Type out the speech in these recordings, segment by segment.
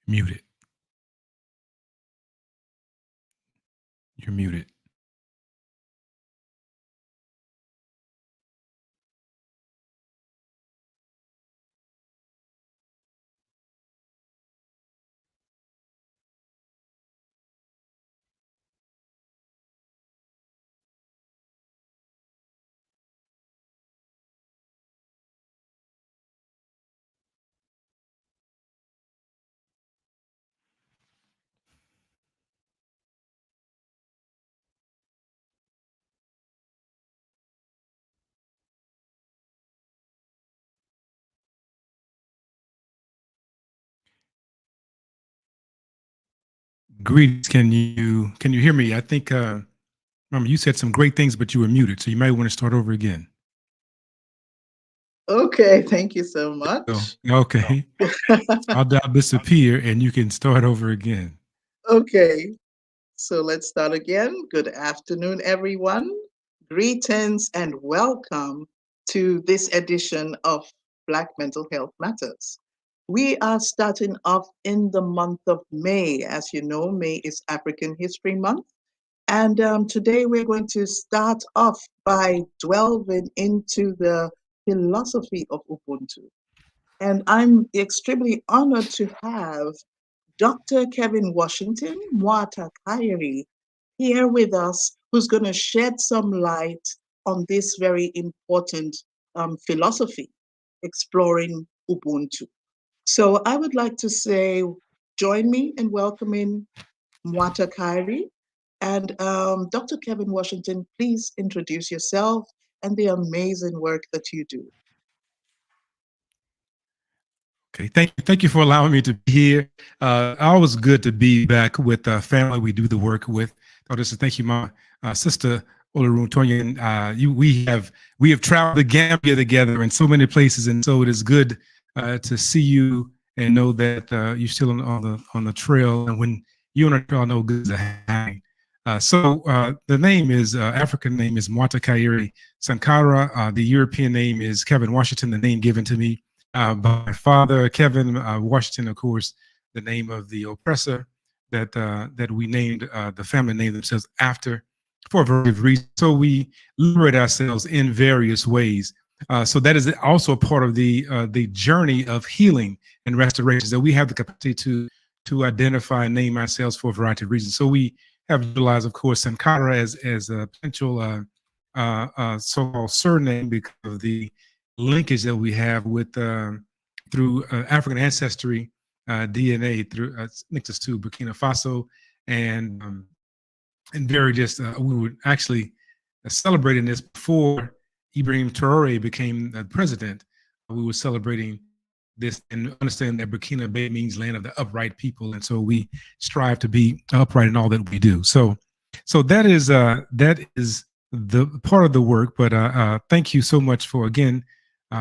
Muted. You're muted. Greetings. Can you hear me? I think remember you said some great things, but you were muted, so you might want to start over again. Okay, thank you so So, much. okay, I'll disappear and you can start over again. Okay, so let's start again. Good afternoon, everyone. Greetings and welcome to this edition of Black Mental Health Matters. We are starting off in the month of May. As you know, May is African History Month. And today we're going to start off by delving into the philosophy of Ubuntu. And I'm extremely honored to have Dr. Kevin Washington, Mwata Kairi, here with us, who's going to shed some light on this very important philosophy, exploring Ubuntu. So I would like to say, join me in welcoming Mwata Kairi. And Dr. Kevin Washington, please introduce yourself and the amazing work that you do. Okay, thank you for allowing me to be here. Always good to be back with family we do the work with. Oh, this is thank you, my sister Olarun Tonyan. We have traveled the Gambia together in so many places, and so it is good to see you and know that you're still on the trail. And when you're on the trail, I know good is happening. The name is African name is Mwata Kairi Sankara. The European name is Kevin Washington. The name given to me by my father, Kevin Washington, of course, the name of the oppressor that we named the family named themselves after for a variety of reasons. So we liberate ourselves in various ways. So that is also a part of the journey of healing and restoration. That we have the capacity to identify and name ourselves for a variety of reasons. So we have utilized, of course, Sankara as a potential so-called surname because of the linkage that we have with through African ancestry DNA through links us to Burkina Faso and very just we were actually celebrating this before Ibrahim Traore became the president. We were celebrating this and understand that Burkina Faso means land of the upright people, and so we strive to be upright in all that we do. So that is the part of the work. But thank you so much for again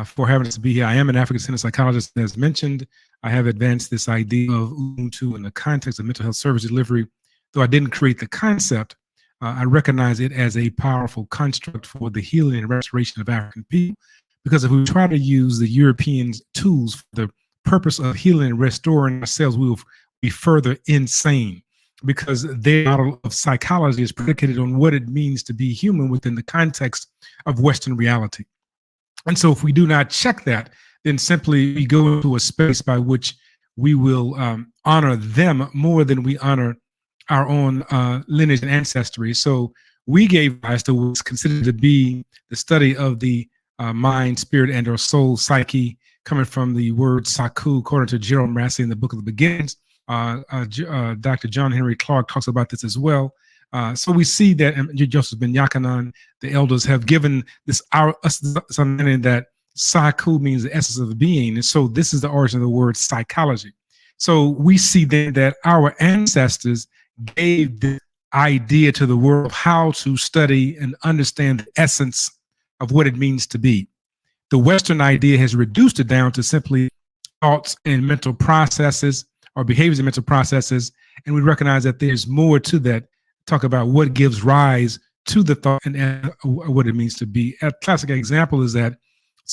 for having us be here. I am an African-centered psychologist, as mentioned. I have advanced this idea of Ubuntu in the context of mental health service delivery. Though I didn't create the concept, I recognize it as a powerful construct for the healing and restoration of African people. Because if we try to use the European tools for the purpose of healing and restoring ourselves, we will be further insane. Because their model of psychology is predicated on what it means to be human within the context of Western reality. And so if we do not check that, then simply we go into a space by which we will honor them more than we honor our own lineage and ancestry. So we gave rise to what's considered to be the study of the mind, spirit, and or soul psyche, coming from the word saku, according to Jerome Massey in the Book of the Beginnings. Dr. John Henry Clark talks about this as well. So we see that Joseph Ben Yakanan, the elders, have given this us understanding that saku means the essence of the being. And so this is the origin of the word psychology. So we see then that our ancestors gave the idea to the world of how to study and understand the essence of what it means to be. The Western idea has reduced it down to simply thoughts and mental processes or behaviors and mental processes. And we recognize that there's more to that. Talk about what gives rise to the thought and what it means to be. A classic example is that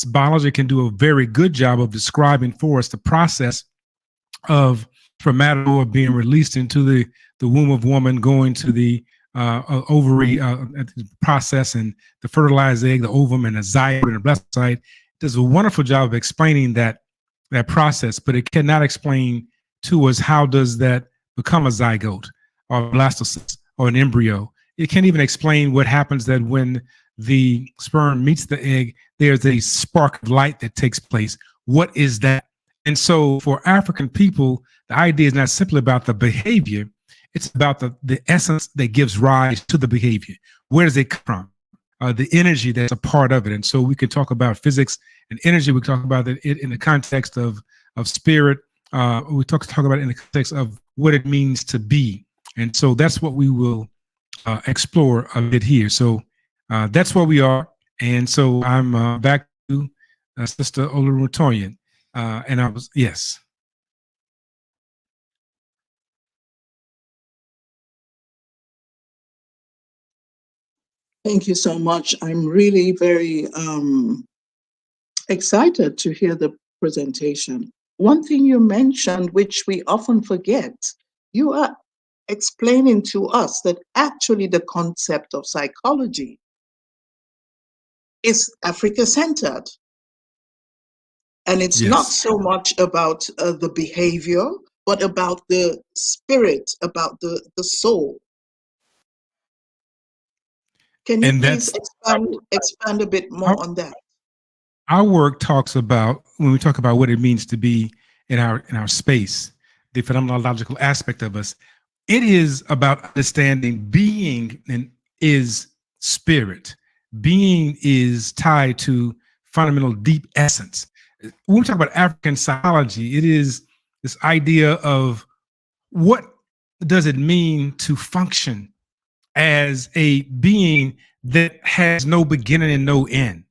biology can do a very good job of describing for us the process of spermatozoa being released into the womb of woman, going to the ovary process, and the fertilized egg, the ovum, and the zygote and the blastocyte. It does a wonderful job of explaining that process, but it cannot explain to us how does that become a zygote or a blastocyst or an embryo. It can't even explain what happens that when the sperm meets the egg, there's a spark of light that takes place. What is that? And so for African people, the idea is not simply about the behavior, it's about the essence that gives rise to the behavior. Where does it come from? The energy that's a part of it. And so we can talk about physics and energy. We talk about it in the context of spirit. We talk about it in the context of what it means to be. And so that's what we will explore a bit here. So that's where we are. And so I'm back to Sister Olurutoyin. And I was, yes. Thank you so much. I'm really very excited to hear the presentation. One thing you mentioned, which we often forget, you are explaining to us that actually the concept of psychology is Africa-centered. And it's Yes. not so much about the behavior, but about the spirit, about the soul. Can you please expand a bit more on that? Our work talks about, when we talk about what it means to be in our space, the phenomenological aspect of us, it is about understanding being is spirit. Being is tied to fundamental deep essence. When we talk about African psychology, it is this idea of what does it mean to function as a being that has no beginning and no end.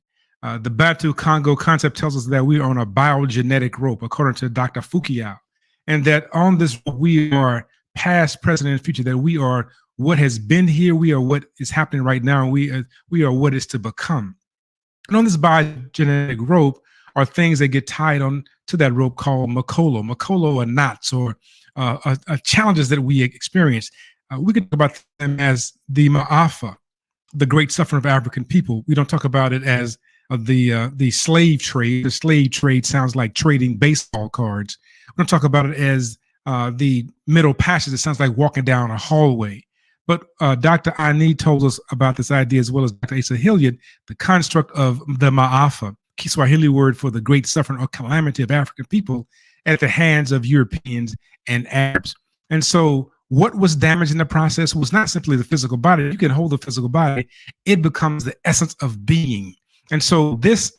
The Batu Congo concept tells us that we are on a biogenetic rope, according to Dr. Fukuyama, and that on this rope we are past, present, and future, that we are what has been here, we are what is happening right now, and we are what is to become. And on this biogenetic rope are things that get tied on to that rope called makolo. Makolo are knots or challenges that we experience. We can talk about them as the ma'afa, the great suffering of African people. We don't talk about it as the slave trade. The slave trade sounds like trading baseball cards. We don't talk about it as the middle passage. It sounds like walking down a hallway. But Dr. Ani told us about this idea, as well as Dr. Asa Hilliard, the construct of the ma'afa, Kiswahili word for the great suffering or calamity of African people at the hands of Europeans and Arabs. And so what was damaged in the process was not simply the physical body. You can hold the physical body. It becomes the essence of being. And so this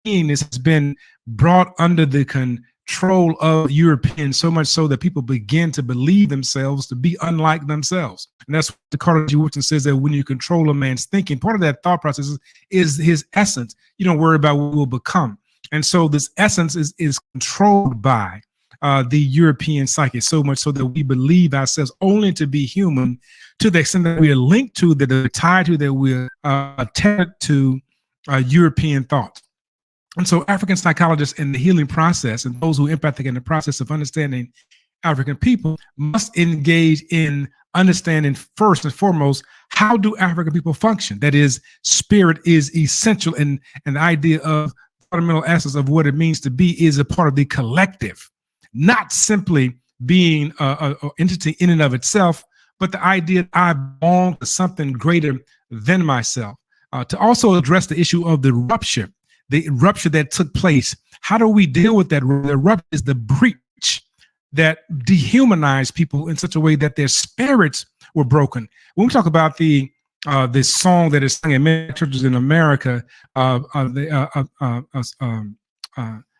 beingness has been brought under the control of Europeans, so much so that people begin to believe themselves to be unlike themselves. And that's what the Carter G. Woodson says, that when you control a man's thinking, part of that thought process is his essence. You don't worry about what will become. And so this essence is controlled by the European psyche, so much so that we believe ourselves only to be human, to the extent that we are linked to, that are tied to, that we're attached to European thought. And so African psychologists in the healing process, and those who are empathic in the process of understanding African people, must engage in understanding first and foremost, how do African people function? That is, spirit is essential, and the idea of fundamental essence of what it means to be is a part of the collective, not simply being an entity in and of itself, but the idea that I belong to something greater than myself. To also address the issue of the rupture that took place. How do we deal with that? The rupture is the breach that dehumanized people in such a way that their spirits were broken. When we talk about this song that is sung in many churches in America,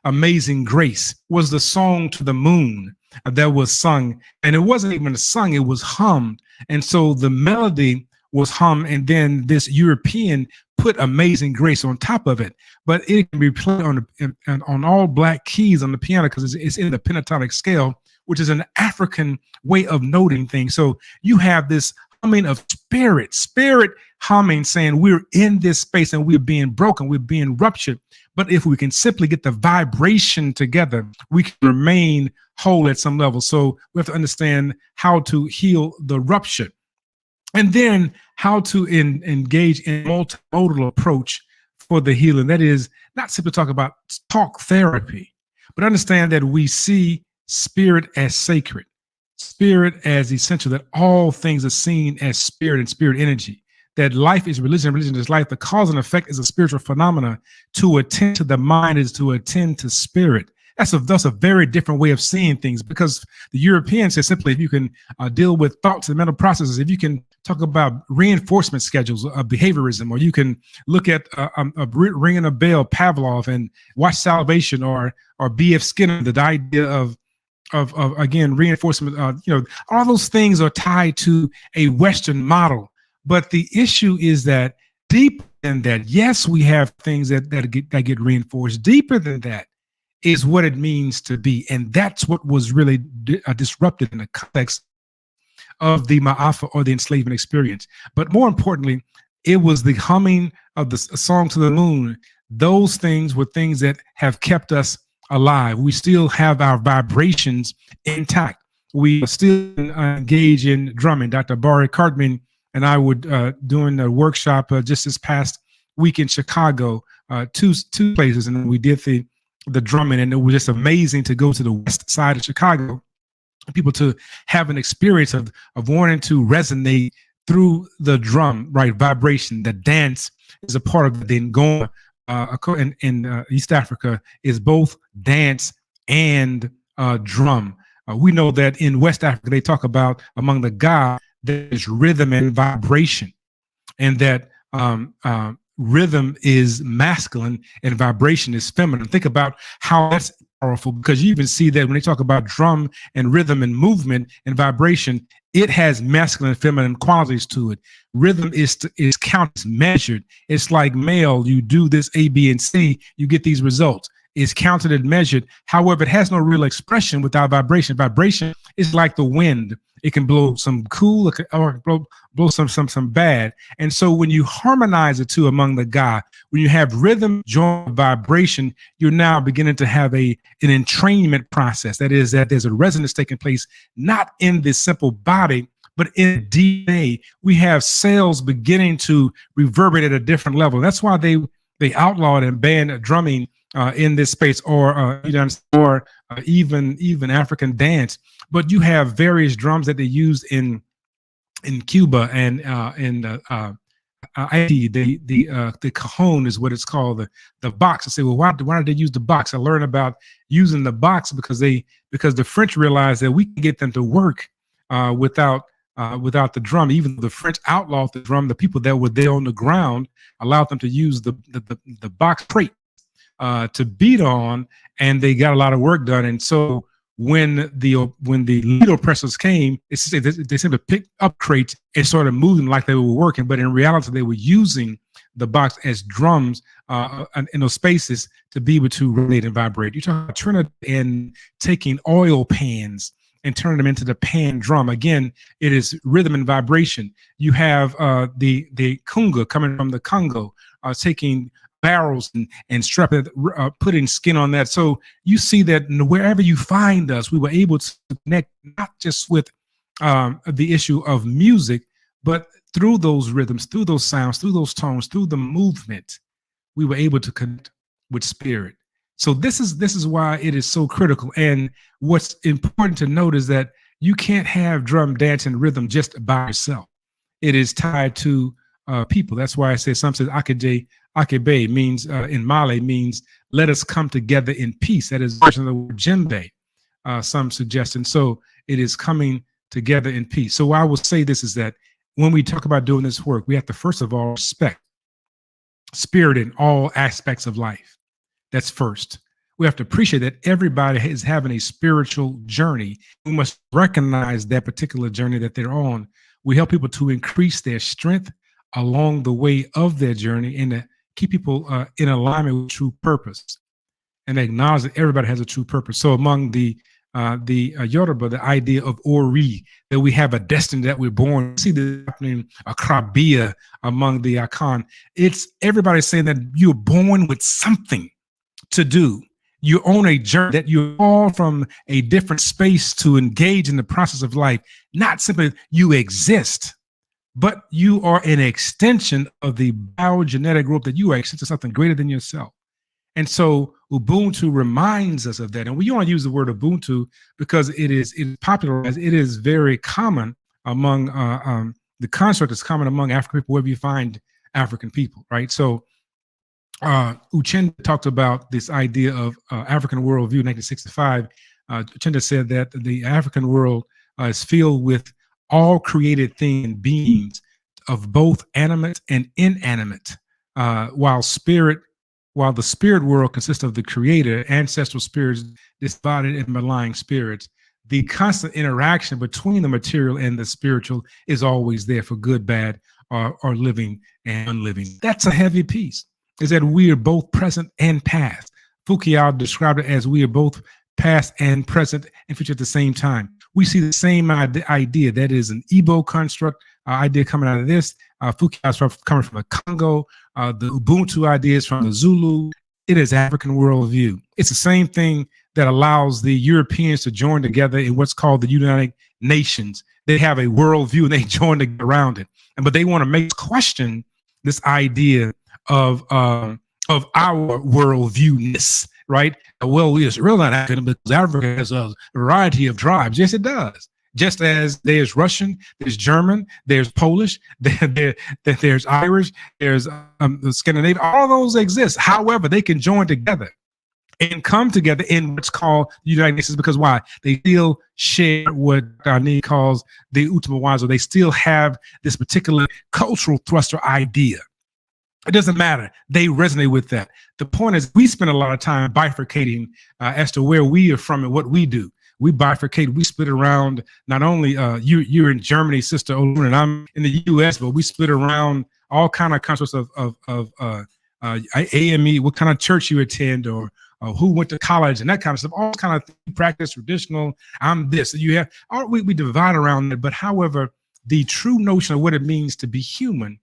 Amazing Grace was the song to the moon that was sung. And it wasn't even sung, it was hummed. And so the melody was hummed, and then this European put Amazing Grace on top of it. But it can be played on all black keys on the piano because it's in the pentatonic scale, which is an African way of noting things. So you have this humming of spirit humming, saying we're in this space and we're being broken, we're being ruptured. But if we can simply get the vibration together, we can remain whole at some level. So we have to understand how to heal the rupture, and then how to engage in multimodal approach for the healing. That is not simply talk about talk therapy, but understand that we see spirit as sacred, spirit as essential, that all things are seen as spirit and spirit energy, that life is religion, religion is life. The cause and effect is a spiritual phenomena. To attend to the mind is to attend to spirit. That's a very different way of seeing things, because the Europeans say simply, if you can deal with thoughts and mental processes, if you can talk about reinforcement schedules of behaviorism, or you can look at ringing a bell, Pavlov, and watch Salvation, or B.F. Skinner, the idea of again reinforcement. All those things are tied to a Western model, but the issue is that deeper than that, yes, we have things that get reinforced. Deeper than that is what it means to be. And that's what was really disrupted in the context of the Ma'afa, or the enslavement experience. But more importantly, it was the humming of the song to the moon. Those things were things that have kept us alive. We still have our vibrations intact. We still engage in drumming. Dr. Barry Cartman and I were doing a workshop just this past week in Chicago, two places, and we did the drumming, and it was just amazing to go to the west side of Chicago, people to have an experience of wanting to resonate through the drum, right? Vibration. The dance is a part of the Ngoma in East Africa, is both dance and drum. We know that in West Africa, they talk about among the Ga, there's rhythm and vibration, and that rhythm is masculine and vibration is feminine. Think about how that's powerful, because you even see that when they talk about drum and rhythm and movement and vibration, it has masculine and feminine qualities to it. Rhythm is counted, measured. It's like male, you do this A, B, and C, you get these results. It's counted and measured. However, it has no real expression without vibration. Vibration is like the wind. It can blow some cool, or blow some bad. And so when you harmonize the two among the Ga, when you have rhythm, joint, vibration, you're now beginning to have an entrainment process. That is, that there's a resonance taking place, not in this simple body, but in DNA. We have cells beginning to reverberate at a different level. That's why they outlawed and banned drumming in this space, or even African dance. But you have various drums that they use in Cuba and in Haiti. The cajon is what it's called, the box. I say, well, why did they use the box? I learned about using the box because the French realized that we can get them to work without the drum. Even though the French outlawed the drum, the people that were there on the ground allowed them to use the box crate to beat on, and they got a lot of work done. And so when the lead oppressors came, they simply picked up crates and started moving like they were working, but in reality they were using the box as drums in those spaces to be able to resonate and vibrate. You talk about Trinidad and taking oil pans and turning them into the pan drum. Again, it is rhythm and vibration. You have the kunga coming from the Congo, taking barrels and strapping, putting skin on that. So you see that wherever you find us, we were able to connect not just with the issue of music, but through those rhythms, through those sounds, through those tones, through the movement, we were able to connect with spirit. So this is why it is so critical. And what's important to note is that you can't have drum, dance, and rhythm just by yourself. It is tied to people. That's why I say, some says Akebe means in Malay means let us come together in peace. That is version of the word djembe, some suggestion. So it is coming together in peace. So I will say this is that when we talk about doing this work, we have to first of all respect spirit in all aspects of life. That's first. We have to appreciate that everybody is having a spiritual journey. We must recognize that particular journey that they're on. We help people to increase their strength along the way of their journey, and to keep people in alignment with true purpose, and acknowledge that everybody has a true purpose. So among the the Yoruba, the idea of Ori, that we have a destiny, that we're born. See this happening, a Krabia among the Akan. It's everybody saying that you're born with something to do. You're on a journey, that you're all from a different space to engage in the process of life. Not simply you exist, but you are an extension of the biogenetic group, that you are extension of something greater than yourself. And so Ubuntu reminds us of that. And we want to use the word Ubuntu because it is popularized. It is very common among the construct is common among African people, wherever you find African people, right? So Uchendu talked about this idea of African worldview in 1965. Uchendu said that the African world is filled with all created things and beings of both animate and inanimate, while the spirit world consists of the creator, ancestral spirits, disembodied and malign spirits. The constant interaction between the material and the spiritual is always there for good, bad, or living and unliving. That's a heavy piece, is that we are both present and past. Fukuyama described it as we are both past and present and future at the same time. We see the same idea. That is an Igbo construct idea coming out of this. Fukuyama coming from the Congo. The Ubuntu ideas from the Zulu. It is African worldview. It's the same thing that allows the Europeans to join together in what's called the United Nations. They have a worldview and they join together around it. But they want to make question this idea of our worldviewness, right? Well, it's really not African because Africa has a variety of tribes. Yes, it does. Just as there's Russian, there's German, there's Polish, there's Irish, there's Scandinavian. All of those exist. However, they can join together and come together in what's called the United Nations, because why? They still share what Ani calls the Utamawazo. They still have this particular cultural thrust or idea. It doesn't matter. They resonate with that. The point is, we spend a lot of time bifurcating as to where we are from and what we do. We bifurcate, we split around, not only you're in Germany, Sister Olun, and I'm in the US, but we split around all kind of concepts of AME, what kind of church you attend, or who went to college and that kind of stuff, all kind of practice, traditional, I'm this. You have, we divide around it, but however, the true notion of what it means to be human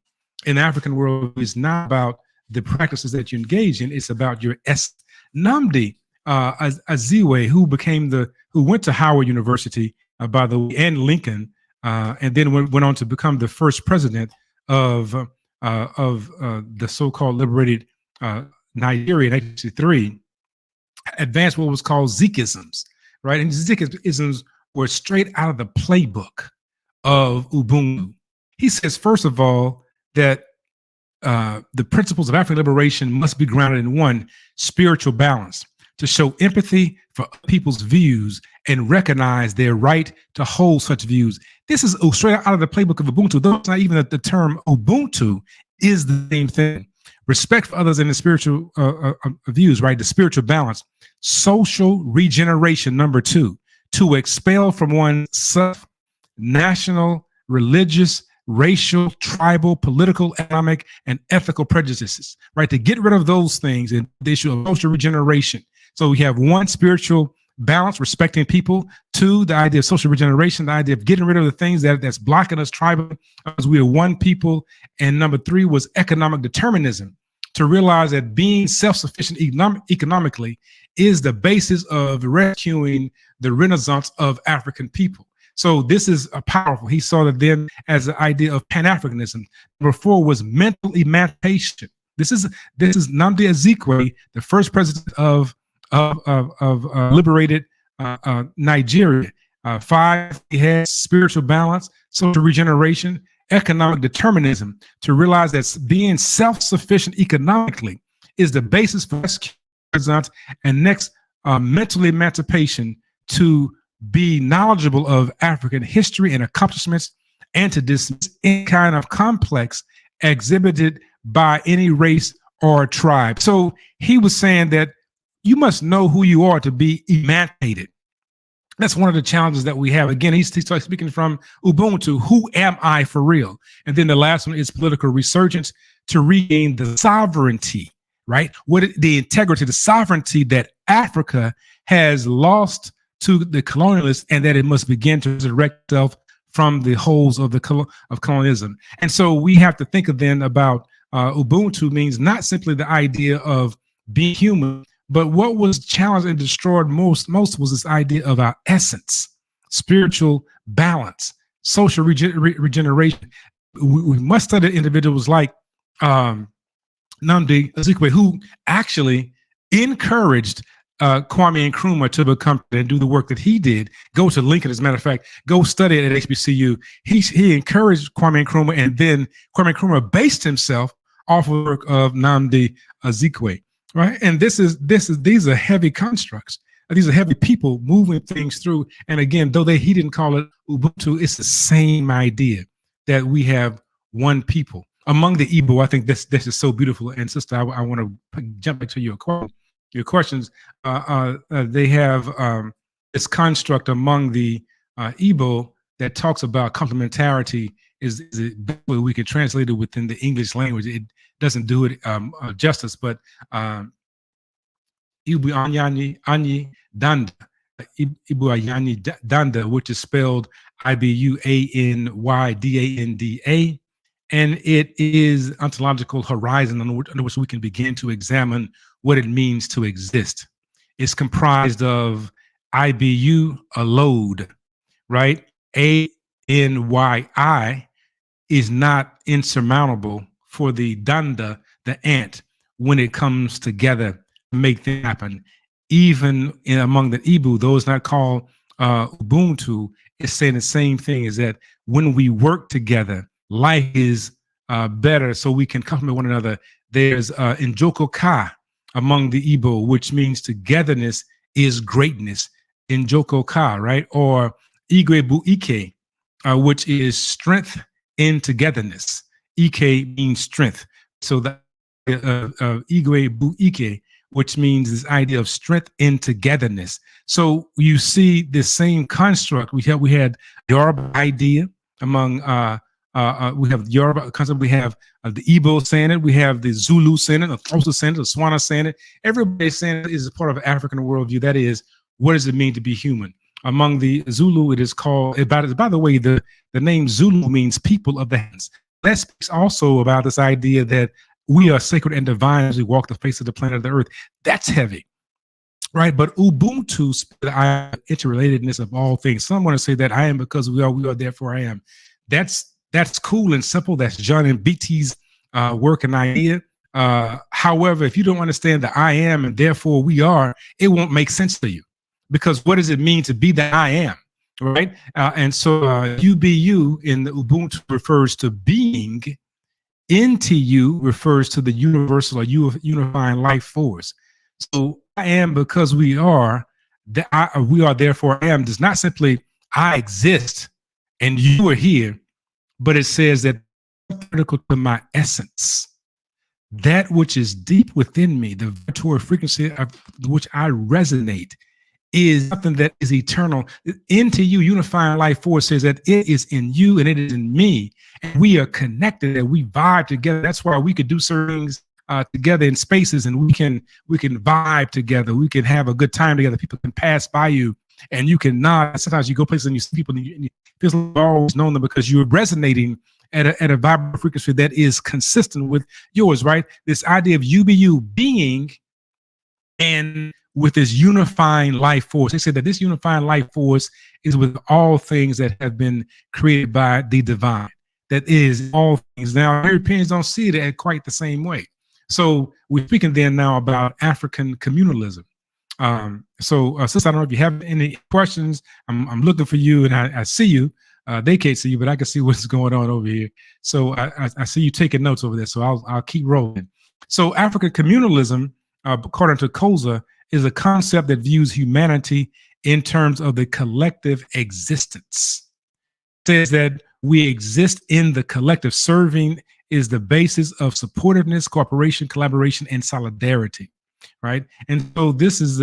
in the African world is not about the practices that you engage in, it's about your essence. Nnamdi Azikiwe, who went to Howard University, by the way, and Lincoln, and then went on to become the first president of the so-called liberated Nigeria in 1963, advanced what was called Zikisms, right? And Zikisms were straight out of the playbook of Ubuntu. He says, first of all, that the principles of African liberation must be grounded in one, spiritual balance, to show empathy for people's views and recognize their right to hold such views. This is straight out of the playbook of Ubuntu. Though it's not even the term Ubuntu is the same thing. Respect for others and the spiritual views, right? The spiritual balance. Social regeneration, number two, to expel from oneself national, religious, racial, tribal, political, economic, and ethical prejudices, right? To get rid of those things and the issue of social regeneration. So we have one, spiritual balance, respecting people. Two, the idea of social regeneration, the idea of getting rid of the things that's blocking us tribally, because we are one people. And number three was economic determinism, to realize that being self-sufficient economically is the basis of rescuing the renaissance of African people. So this is powerful. He saw that then as the idea of Pan-Africanism. Number four was mental emancipation. This is Nnamdi Azikiwe, the first president of liberated Nigeria. Five, he had spiritual balance, social regeneration, economic determinism, to realize that being self-sufficient economically is the basis for renaissance. And next, mental emancipation, to be knowledgeable of African history and accomplishments, and to dismiss any kind of complex exhibited by any race or tribe. So he was saying that you must know who you are to be emancipated. That's one of the challenges that we have. Again, he's speaking from Ubuntu. Who am I for real? And then the last one is political resurgence, to regain the sovereignty, right? The integrity, the sovereignty that Africa has lost to the colonialists, and that it must begin to resurrect itself from the holes of of colonialism. And so we have to think of then about Ubuntu means not simply the idea of being human, but what was challenged and destroyed most was this idea of our essence, spiritual balance, social regeneration. We must study individuals like Nnamdi Azikiwe, who actually encouraged Kwame Nkrumah to become and do the work that he did. Go to Lincoln, as a matter of fact, go study it at HBCU. He encouraged Kwame Nkrumah, and then Kwame Nkrumah based himself off of the work of Nnamdi Azikiwe, right? And these are heavy constructs. These are heavy people moving things through. And again, though he didn't call it Ubuntu, it's the same idea that we have one people. Among the Igbo, I think this is so beautiful. And sister, I want to jump back to your questions. They have this construct among the Igbo that talks about complementarity. Is it we can translate it within the English language? It doesn't do it justice, but Ibu Anyi Danda, Ibu Anyi Danda, which is spelled IBUANYDANDA, and it is ontological horizon under which we can begin to examine what it means to exist. It's comprised of IBU, a load, right? ANYI is not insurmountable for the Danda, the ant, when it comes together to make things happen. Even among the Igbo, those not called Ubuntu, is saying the same thing, is that when we work together, life is better, so we can complement one another. There's Njoko Ka among the Igbo, which means togetherness is greatness. Njoko Ka, right? Or Igwe Bu Ike, which is strength in togetherness. Ike means strength. So the Igwe Bu Ike, which means this idea of strength in togetherness. So you see this same construct. We had Yoruba idea among we have Yoruba concept. We have the Igbo saying it. We have the Zulu saying it, the Xhosa saying it, the Swana saying it. Everybody saying it is a part of an African worldview. That is, what does it mean to be human? Among the Zulu, it is called. By the way, the name Zulu means people of the hands. That speaks also about this idea that we are sacred and divine as we walk the face of the planet of the earth. That's heavy, right? But Ubuntu, the interrelatedness of all things. Some want to say that I am because we are, therefore I am. That's cool and simple. That's John and BT's work and idea. However, if you don't understand the I am and therefore we are, it won't make sense to you, because what does it mean to be the I am, right? And so UBU in the Ubuntu refers to being. NTU refers to the universal or unifying life force. So I am because we are, we are therefore I am does not simply I exist and you are here, but it says that critical to my essence, that which is deep within me, the vibratory frequency of which I resonate, is something that is eternal. Into you, unifying life force says that it is in you and it is in me, and we are connected and we vibe together. That's why we could do certain things together in spaces, and we can vibe together. We can have a good time together. People can pass by you and you can nod. Sometimes you go places and you see people and you feel like you've always known them because you're resonating at a vibrant frequency that is consistent with yours, right? This idea of you being and with this unifying life force. They say that this unifying life force is with all things that have been created by the divine. That is all things. Now, Europeans don't see it quite the same way. So we're speaking then now about African communalism. Sister, I don't know if you have any questions. I'm looking for you, and I see you. They can't see you, but I can see what's going on over here. So I see you taking notes over there. So I'll keep rolling. So African communalism, according to Koza, is a concept that views humanity in terms of the collective existence. It says that we exist in the collective. Serving is the basis of supportiveness, cooperation, collaboration, and solidarity, right? And so this is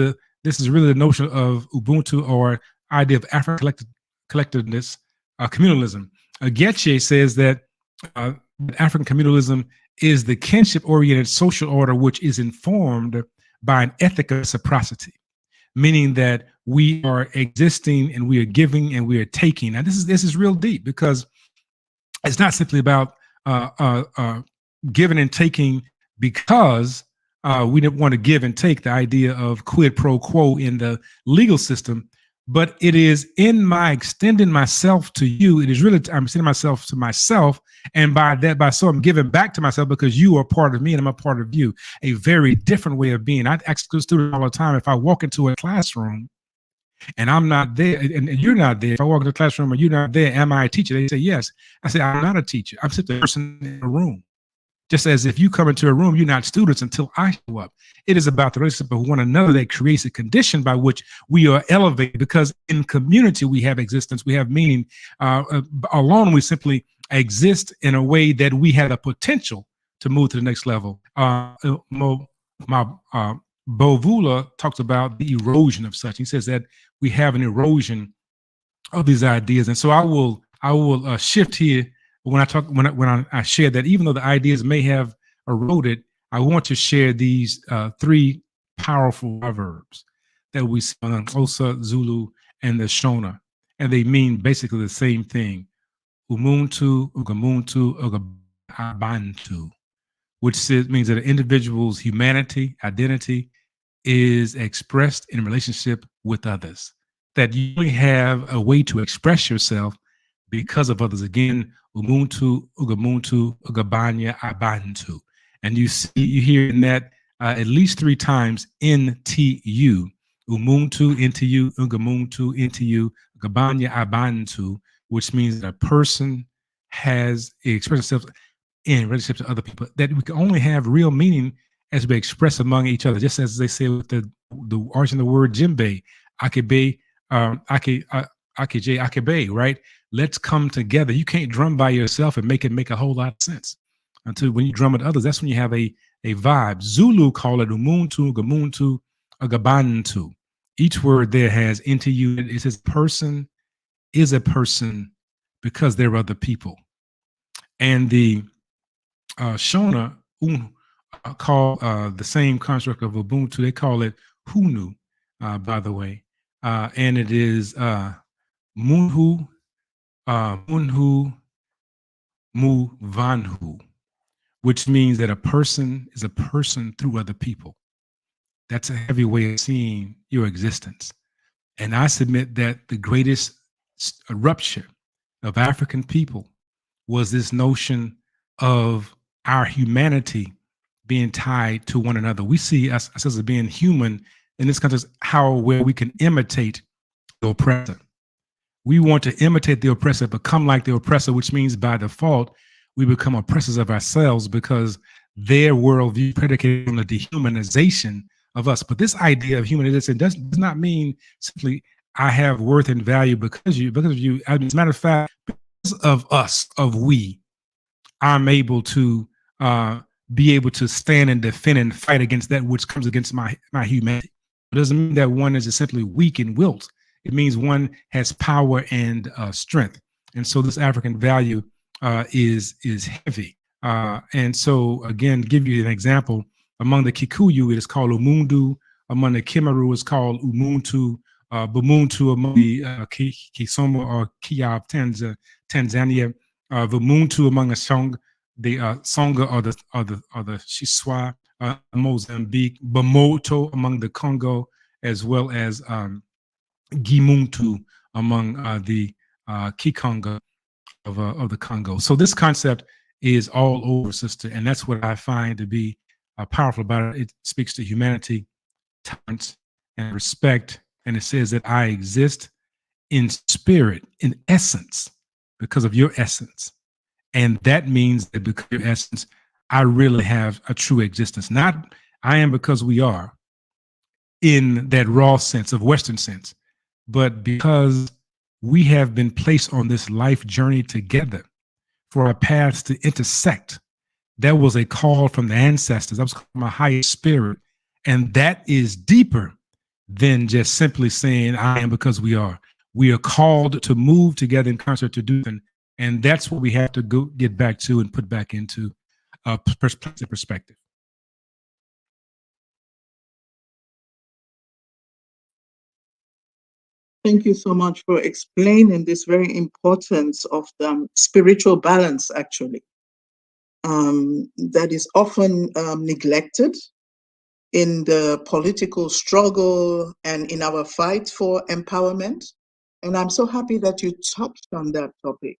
really the notion of Ubuntu, or idea of African collectiveness, communalism. Getche says that African communalism is the kinship-oriented social order which is informed by an ethic of reciprocity, meaning that we are existing and we are giving and we are taking. Now, this is real deep because it's not simply about giving and taking because we didn't want to give and take, the idea of quid pro quo in the legal system, but it is in my extending myself to you. It is really, I'm extending myself to myself. And by so I'm giving back to myself because you are part of me and I'm a part of you. A very different way of being. I ask students all the time, if I walk into a classroom and I'm not there and you're not there, if I walk into the classroom and you're not there, am I a teacher? They say yes. I say, I'm not a teacher. I'm simply a person in a room. Just as if you come into a room, you're not students until I show up. It is about the relationship of one another that creates a condition by which we are elevated, because in community we have existence, we have meaning. Alone we simply exist in a way that we have a potential to move to the next level. Bovula talks about the erosion of such. He says that we have an erosion of these ideas, and so I will shift here when I share that. Even though the ideas may have eroded, I want to share these three powerful proverbs that we see on Xhosa, Zulu, and the Shona, and they mean basically the same thing: Ubuntu, Ugamuntu, Ugabantu, which means that an individual's humanity, identity, is expressed in relationship with others. That you only have a way to express yourself because of others. Again, Ubuntu, Ugamuntu, Ugabanya, Abantu. And you hear in that at least three times, NTU. Ubuntu, into you, Ugamuntu, into you, Ugabanya, Abantu, which means that a person has expressed itself in relationship to other people, that we can only have real meaning as we express among each other. Just as they say with the origin of the word djembe, akebe, akeje, akebe, right? Let's come together. You can't drum by yourself and make it make a whole lot of sense. Until when you drum with others, that's when you have a vibe. Zulu call it umuntu, gamuntu, agabantu. Each word there has into you. It says person is a person because they're other people. And the Shona call the same construct of Ubuntu. They call it Hunu, by the way, and it is Munhu, Munhu, Muvanhu, which means that a person is a person through other people. That's a heavy way of seeing your existence. And I submit that the greatest rupture of African people was this notion of our humanity being tied to one another. We see us as being human in this context, where we can imitate the oppressor. We want to imitate the oppressor, become like the oppressor, which means by default, we become oppressors of ourselves because their worldview predicated on the dehumanization of us. But this idea of humanization does not mean simply I have worth and value because of you. As a matter of fact, because of us, of we, I'm able to be able to stand and defend and fight against that which comes against my humanity. It doesn't mean that one is simply weak and wilt. It means one has power and strength. And so this African value is heavy. And so again, give you an example, among the Kikuyu, it is called Umundu. Among the Kimaru, it's called Umuntu. Bumuntu among the Kisoma or Kia of Tanzania. Vumuntu among the Songa or the Shiswa, Mozambique. Bamoto among the Congo, as well as Gimuntu among the Kikonga of the Congo. So this concept is all over, sister, and that's what I find to be powerful about it. It speaks to humanity, tolerance, and respect, and it says that I exist in spirit, in essence, because of your essence. And that means that because of your essence, I really have a true existence. Not I am because we are in that raw sense of Western sense, but because we have been placed on this life journey together for our paths to intersect. That was a call from the ancestors. That was called my higher spirit. And that is deeper than just simply saying I am because we are. We are called to move together in concert to do them. And that's what we have to go get back to and put back into perspective. Thank you so much for explaining this very importance of the spiritual balance, actually, that is often neglected in the political struggle and in our fight for empowerment. And I'm so happy that you touched on that topic.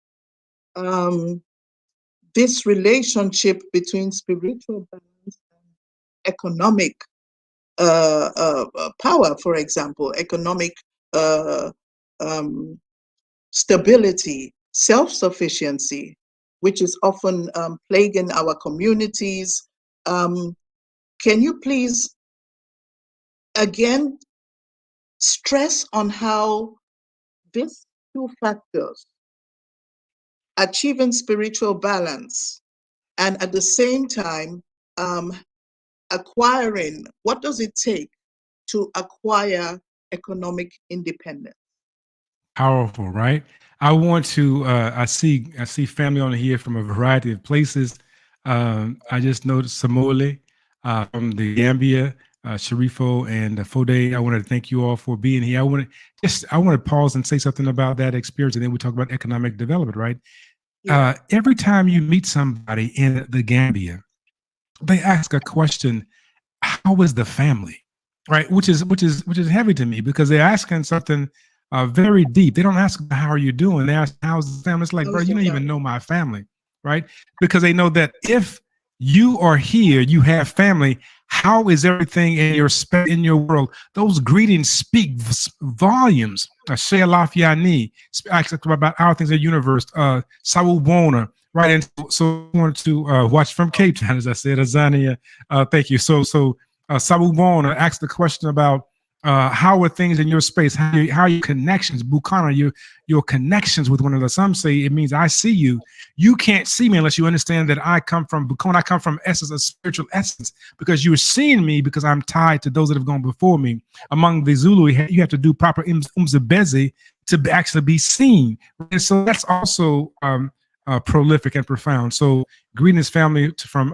This relationship between spiritual balance and economic power, for example, economic uh, um, stability, self-sufficiency, which is often plaguing our communities. Can you please again stress on how these two factors, achieving spiritual balance and at the same time um, acquiring, what does it take to acquire economic independence? Powerful, right? I want to. I see family on here from a variety of places. I just noticed Samole from the Gambia, Sharifo and Fode. I want to thank you all for being here. I want to pause and say something about that experience, and then we talk about economic development. Right? Yeah. Every time you meet somebody in the Gambia, they ask a question: how is the family, right? Which is heavy to me because they're asking something very deep. They don't ask how are you doing. They ask how's the family. It's like, bro, How's you the don't even family? know my family, right? Because they know that if you are here, you have family. How is everything in your in your world? Those greetings speak volumes. Shea Lafiani about how things in the universe. Sawu Bona, right? And so I want to watch from Cape Town, as I said, Azania. Thank you. Sabu Bona asked the question about how are things in your space? How are your connections, Bukana, your connections with one another? Some say it means I see you. You can't see me unless you understand that I come from Bukana. I come from essence, a spiritual essence, because you're seeing me because I'm tied to those that have gone before me. Among the Zulu, you have to do proper umzabezi to actually be seen. And so that's also prolific and profound. So greetings, family, from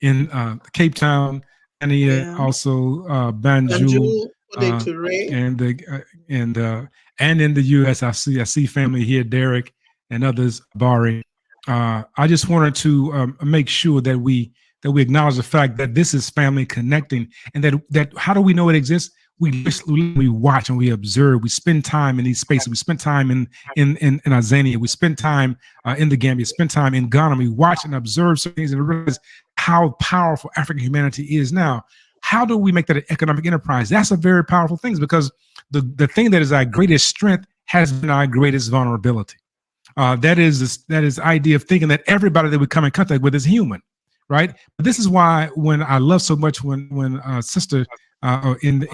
in Cape Town, and Yeah. also Banjul, Banjul, Ode uh, Toure. and the and in the U.S. I see family here, Derek and others, Bari. I just wanted to make sure that we acknowledge the fact that this is family connecting, and that how do we know it exists? We watch and we observe. We spend time in these spaces. We spend time in Azania. We spend time in the Gambia. Spend time in Ghana. We watch and observe certain things and realize how powerful African humanity is now. How do we make that an economic enterprise? That's a very powerful thing, because the thing that is our greatest strength has been our greatest vulnerability. That is the idea of thinking that everybody that we come in contact with is human, right? But this is why when I love so much when sister in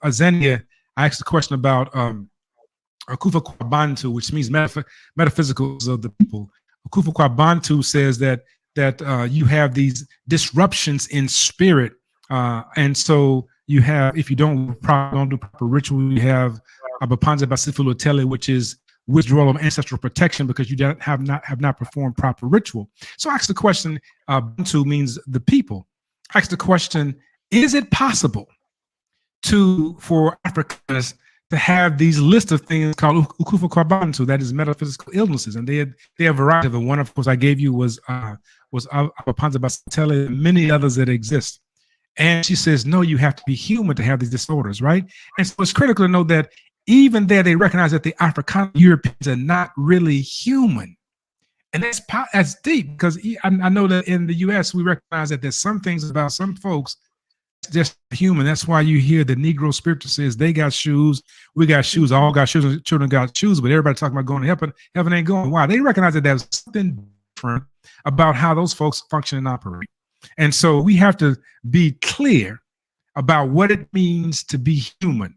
Azania, I asked a question about Akufa Kwabantu, which means metaphysicals of the people. Akufa Kwabantu says that you have these disruptions in spirit, and so you have, if you don't do proper ritual, you have Abapanza Basifulotele, which is withdrawal of ancestral protection because you have not performed proper ritual. So I asked the question, Bantu means the people. I asked the question, is it possible for Africans to have these lists of things called ukufa kwabantu, that is metaphysical illnesses, and they have a variety of them. One, of course, I gave you was Abapanza Basitele, and many others that exist. And she says, no, you have to be human to have these disorders, right? And so it's critical to know that even there, they recognize that the African Europeans are not really human. And that's deep, because I know that in the U.S., we recognize that there's some things about some folks just human. That's why you hear the Negro spiritual says they got shoes, we got shoes, all got shoes, children got shoes, but everybody talking about going to heaven. Heaven ain't going. Why? They recognize that there's something different about how those folks function and operate. And so we have to be clear about what it means to be human.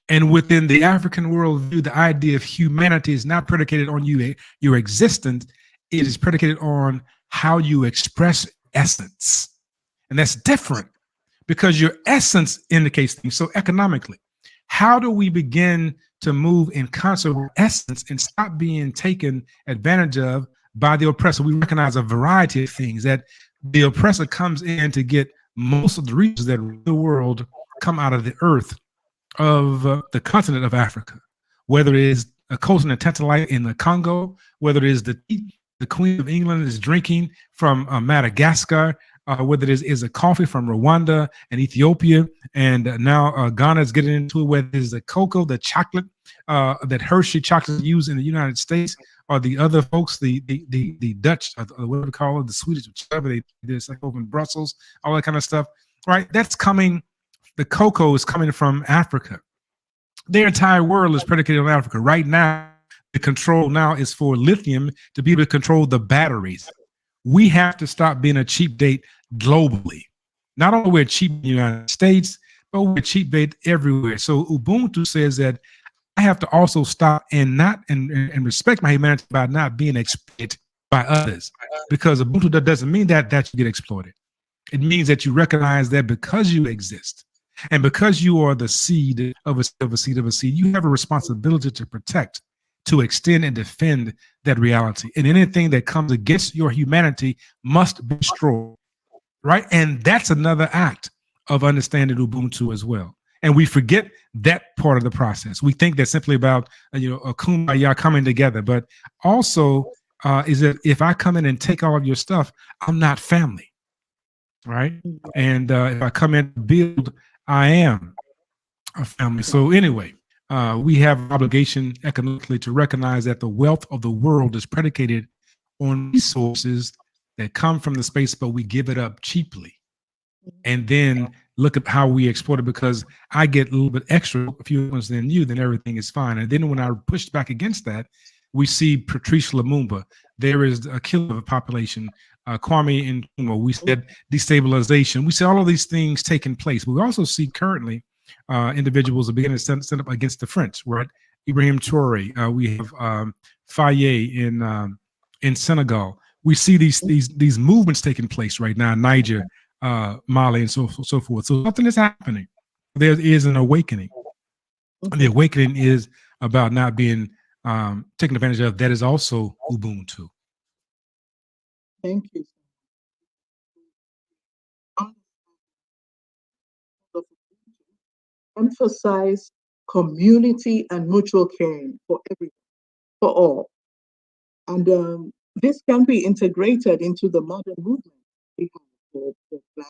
And within the African worldview, the idea of humanity is not predicated on your existence. It is predicated on how you express essence. And that's different, because your essence indicates things. So economically, how do we begin to move in concert with essence and stop being taken advantage of by the oppressor? We recognize a variety of things, that the oppressor comes in to get most of the resources that the world come out of the earth of the continent of Africa, whether it is a continent tantalite in the Congo, whether it is the Queen of England is drinking from Madagascar, whether it is a coffee from Rwanda and Ethiopia, and now Ghana is getting into it, whether it is the cocoa, the chocolate that Hershey chocolate used in the United States, or the other folks, the Dutch, whatever they call it, the Swedish, whichever they did, it's like over in Brussels, all that kind of stuff, right? That's coming. The cocoa is coming from Africa. Their entire world is predicated on Africa. Right now, the control now is for lithium to be able to control the batteries. We have to stop being a cheap date globally. Not only we're cheap in the United States, but we're cheap date everywhere. So Ubuntu says that I have to also stop and not and respect my humanity by not being exploited by others. Because Ubuntu doesn't mean that you get exploited. It means that you recognize that because you exist, and because you are the seed of a seed, you have a responsibility to protect, to extend and defend that reality. And anything that comes against your humanity must be destroyed, right? And that's another act of understanding Ubuntu as well. And we forget that part of the process. We think that's simply about, a kumbaya coming together. But also is that if I come in and take all of your stuff, I'm not family, right? And if I come in and build, I am a family. So anyway, we have an obligation economically to recognize that the wealth of the world is predicated on resources that come from the space, but we give it up cheaply. And then look at how we export it, because I get a little bit extra, a few ones than you, then everything is fine. And then when I pushed back against that, we see Patrice Lumumba. There is a killing of a population. Kwame Nkrumah, we said destabilization. We see all of these things taking place. We also see currently individuals are beginning to stand up against the French, right? Ibrahim Traore. We have Faye in Senegal. We see these movements taking place right now in Niger, Mali, and so forth. So something is happening. There is an awakening. And the awakening is about not being taken advantage of. That is also Ubuntu. Thank you. Emphasize community and mutual caring for everyone, for all. And this can be integrated into the modern movement we have for Black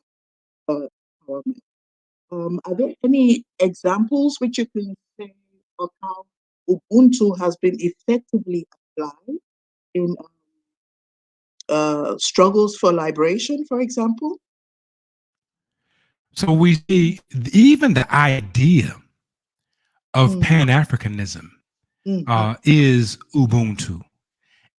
empowerment. Are there any examples which you can say of how Ubuntu has been effectively applied in struggles for liberation, for example? So we see even the idea of Pan-Africanism is Ubuntu.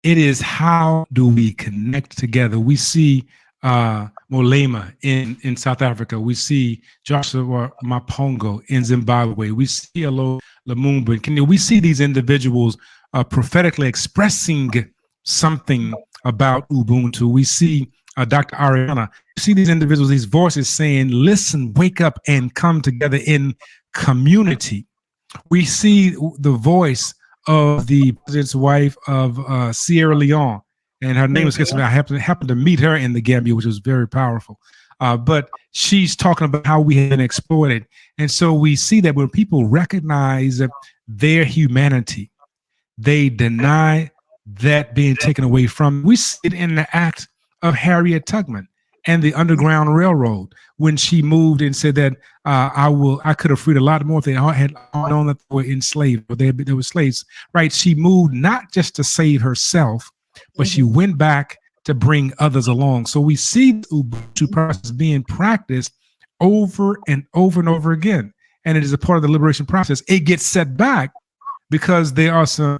It is how do we connect together. We see Molema in South Africa. We see Joshua Mapongo in Zimbabwe. We see Alo Lumumba in Kenya. We see these individuals prophetically expressing something about Ubuntu. We see Dr. Ariana. We see these individuals, these voices saying, listen, wake up and come together in community. We see the voice of the president's wife of Sierra Leone, and her name is, I happened to meet her in the Gambia, which was very powerful. But she's talking about how we have been exploited. And so we see that when people recognize their humanity, they deny that being taken away from. We see it in the act of Harriet Tubman and the Underground Railroad, when she moved and said that I could have freed a lot more if they had known that they were enslaved, or they were slaves, right? She moved not just to save herself, but she went back to bring others along. So we see the Ubuntu process being practiced over and over and over again. And it is a part of the liberation process. It gets set back because there are some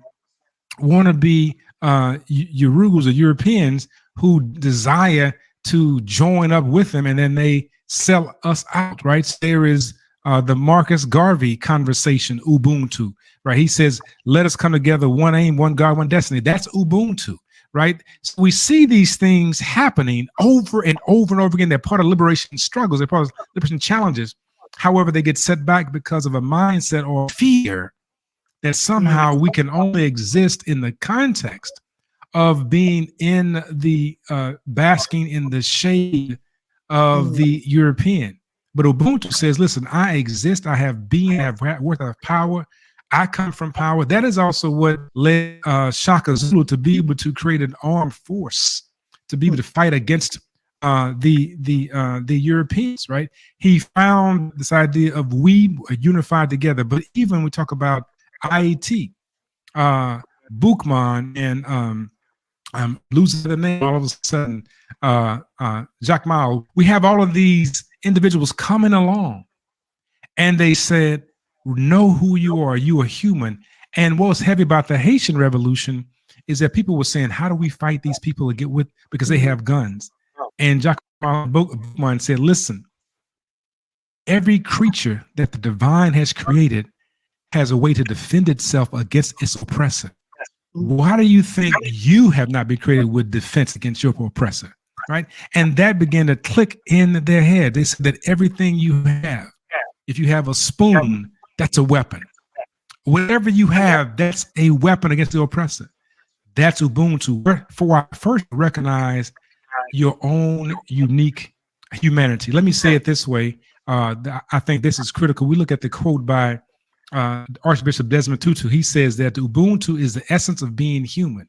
wannabe Uruguayans or Europeans who desire to join up with them, and then they sell us out, right? So there is the Marcus Garvey conversation, Ubuntu, right? He says, let us come together, one aim, one God, one destiny. That's Ubuntu, right? So we see these things happening over and over and over again. They're part of liberation struggles, they're part of liberation challenges. However, they get set back because of a mindset or fear that somehow we can only exist in the context of being in the basking in the shade of the European. But Ubuntu says, listen, I exist, I have being, I have worth, I have power, I come from power. That is also what led Shaka Zulu to be able to create an armed force, to be able to fight against the Europeans, right? He found this idea of we unified together. But even when we talk about IET, Boukman, and I'm losing the name all of a sudden, Jacques Mao, we have all of these individuals coming along, and they said, know who you are human. And what's heavy about the Haitian Revolution is that people were saying, how do we fight these people to get with, because they have guns? And Jacques Boukman said, listen, every creature that the divine has created has a way to defend itself against its oppressor. Why do you think you have not been created with defense against your oppressor, right? And that began to click in their head. They said that everything you have, if you have a spoon, that's a weapon. Whatever you have, that's a weapon against the oppressor. That's Ubuntu. For I first recognize your own unique humanity. Let me say it this way. I think this is critical. We look at the quote by Archbishop Desmond Tutu. He says that Ubuntu is the essence of being human.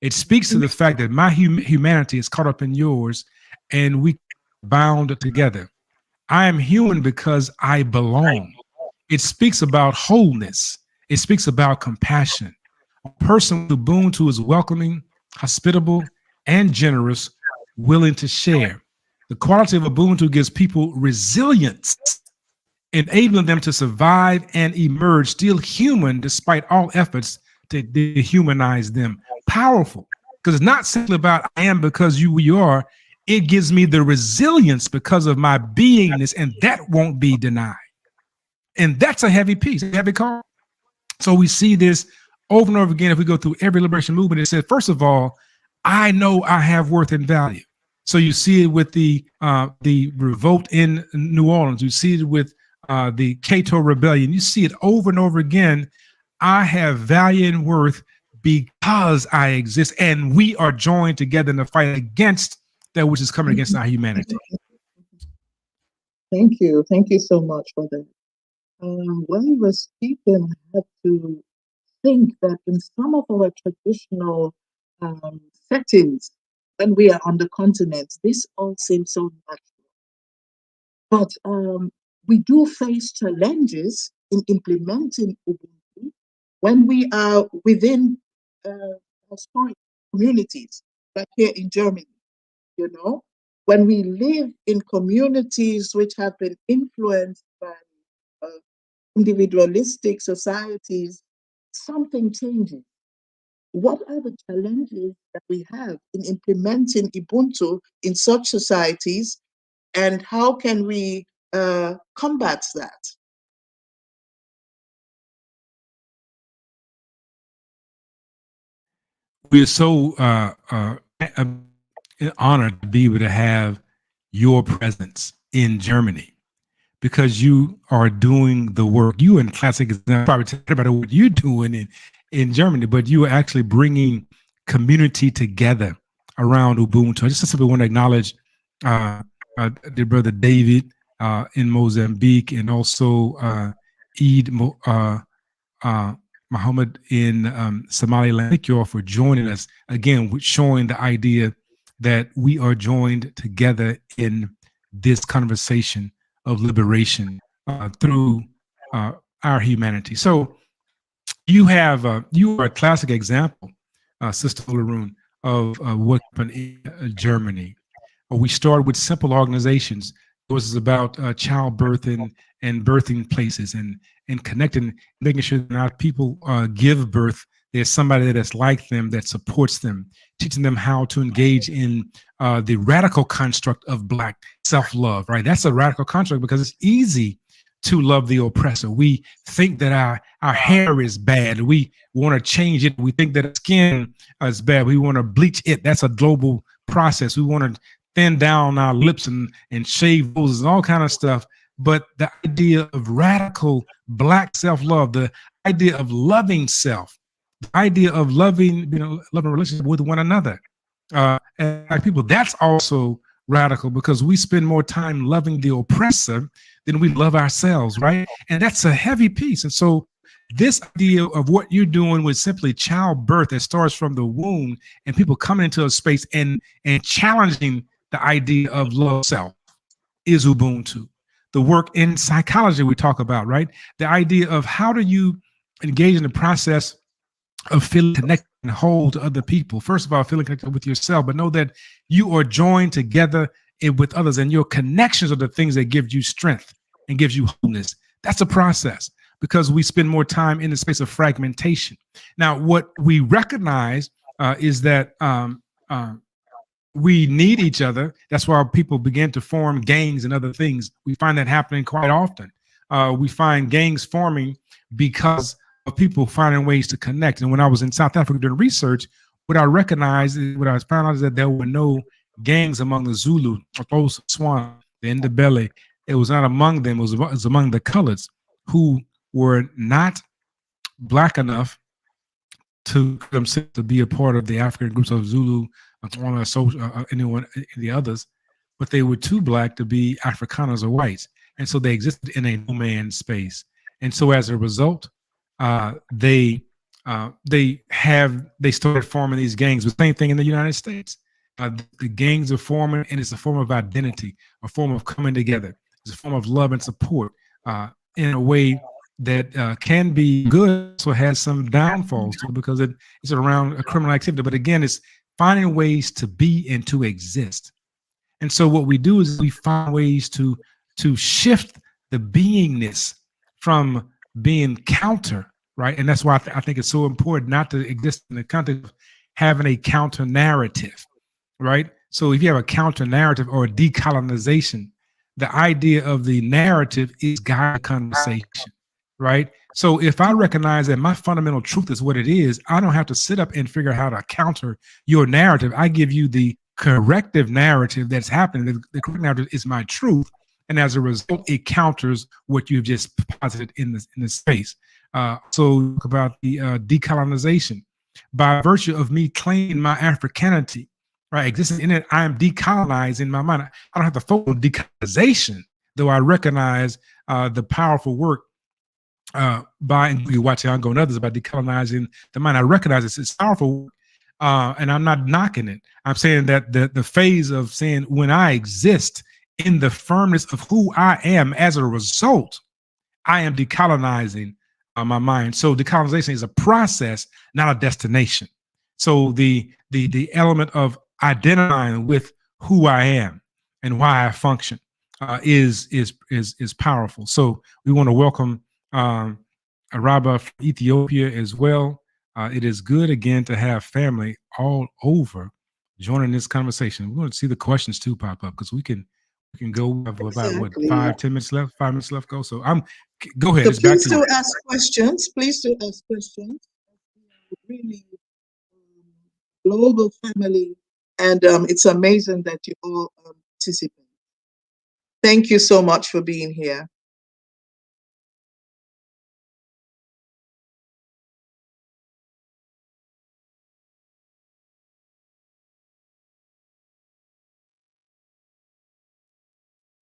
It speaks to the fact that my humanity is caught up in yours, and we bound together. I am human because I belong. It speaks about wholeness. It speaks about compassion. A person with Ubuntu is welcoming, hospitable, and generous, willing to share. The quality of Ubuntu gives people resilience, enabling them to survive and emerge still human despite all efforts to dehumanize them. Powerful, because it's not simply about I am because you are. It gives me the resilience because of my beingness, and that won't be denied. And that's a heavy piece, a heavy call. So we see this over and over again. If we go through every liberation movement, it said, first of all, I know I have worth and value. So you see it with the revolt in New Orleans. You see it with the Cato Rebellion. You see it over and over again. I have value and worth because I exist, and we are joined together in the fight against that which is coming against our humanity. Thank you. Thank you so much for that. When you were speaking, I had to think that in some of our traditional settings, when we are on the continent, this all seems so natural. But we do face challenges in implementing Ubuntu when we are within historic communities, like here in Germany, you know, when we live in communities which have been influenced by individualistic societies, something changes. What are the challenges that we have in implementing Ubuntu in such societies, and how can we combat that? We're so honored to be able to have your presence in Germany, because you are doing the work. You and classic example, probably tell everybody what you're doing in Germany, but you are actually bringing community together around Ubuntu. I just simply want to acknowledge dear brother David in Mozambique, and also Eid Muhammad in Somaliland. Thank you all for joining us again, with showing the idea that we are joined together in this conversation of liberation through our humanity. So you are a classic example, Sister Laroon, of what happened in Germany. We started with simple organizations. It was about childbirth and birthing places, and connecting, making sure that our people give birth. There's somebody that's like them, that supports them, teaching them how to engage in the radical construct of Black self-love, right? That's a radical construct because it's easy to love the oppressor. We think that our hair is bad. We want to change it. We think that our skin is bad. We want to bleach it. That's a global process. We want to thin down our lips and shave noses and all kind of stuff. But the idea of radical Black self-love, the idea of loving self, the idea of loving, loving relationship with one another, and Black people, that's also radical because we spend more time loving the oppressor than we love ourselves, right? And that's a heavy piece. And so this idea of what you're doing with simply childbirth that starts from the womb and people coming into a space and challenging the idea of love self is Ubuntu. The work in psychology we talk about, right? The idea of how do you engage in the process of feeling connected and whole to other people. First of all, feeling connected with yourself, but know that you are joined together with others, and your connections are the things that give you strength and gives you wholeness. That's a process because we spend more time in the space of fragmentation. Now, what we recognize is that we need each other. That's why people begin to form gangs and other things. We find that happening quite often. We find gangs forming because of people finding ways to connect. And when I was in South Africa doing research, what I recognized, what I found out is that there were no gangs among the Zulu, those Swan, the Ndebele. It was not among them. It was among the colors who were not black enough to themselves to be a part of the African groups of Zulu, anyone, the others, but they were too black to be Afrikaners or whites, and so they existed in a no man's space. And so as a result, they started forming these gangs. The same thing in the United States. The gangs are forming, and it's a form of identity, a form of coming together. It's a form of love and support in a way that can be good, so has some downfalls to it because it's around a criminal activity. But again, it's finding ways to be and to exist. And so what we do is we find ways to shift the beingness from being counter, right? And that's why I think it's so important not to exist in the context of having a counter narrative, right? So if you have a counter narrative or a decolonization, the idea of the narrative is guided conversation, right? So if I recognize that my fundamental truth is what it is, I don't have to sit up and figure out how to counter your narrative. I give you the corrective narrative that's happening. The correct narrative is my truth. And as a result, it counters what you've just posited in this space. So about the decolonization. By virtue of me claiming my Africanity, right, existing in it, I am decolonized in my mind. I don't have to focus on decolonization, though I recognize the powerful work by Wachiango and others about decolonizing the mind. I recognize it's powerful, and I'm not knocking it. I'm saying that the phase of saying when I exist in the firmness of who I am, as a result, I am decolonizing my mind. So decolonization is a process, not a destination. So the element of identifying with who I am and why I function is powerful. So we want to welcome Araba from Ethiopia as well. It is good again to have family all over joining this conversation. We want to see the questions too pop up because we can go. We have about what, Exactly. 5-10 minutes left. 5 minutes left. Go. So go ahead. So It's back please to you. do ask questions. Please do ask questions. Really global family, and it's amazing that you all participate. Thank you so much for being here.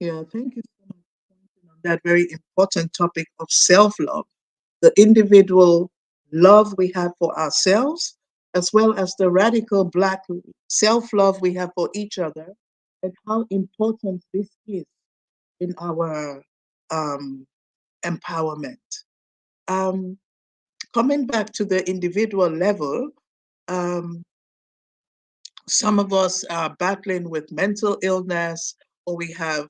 Yeah, thank you so much for pointing on that very important topic of self-love, the individual love we have for ourselves, as well as the radical Black self-love we have for each other, and how important this is in our empowerment. Coming back to the individual level, some of us are battling with mental illness, or we have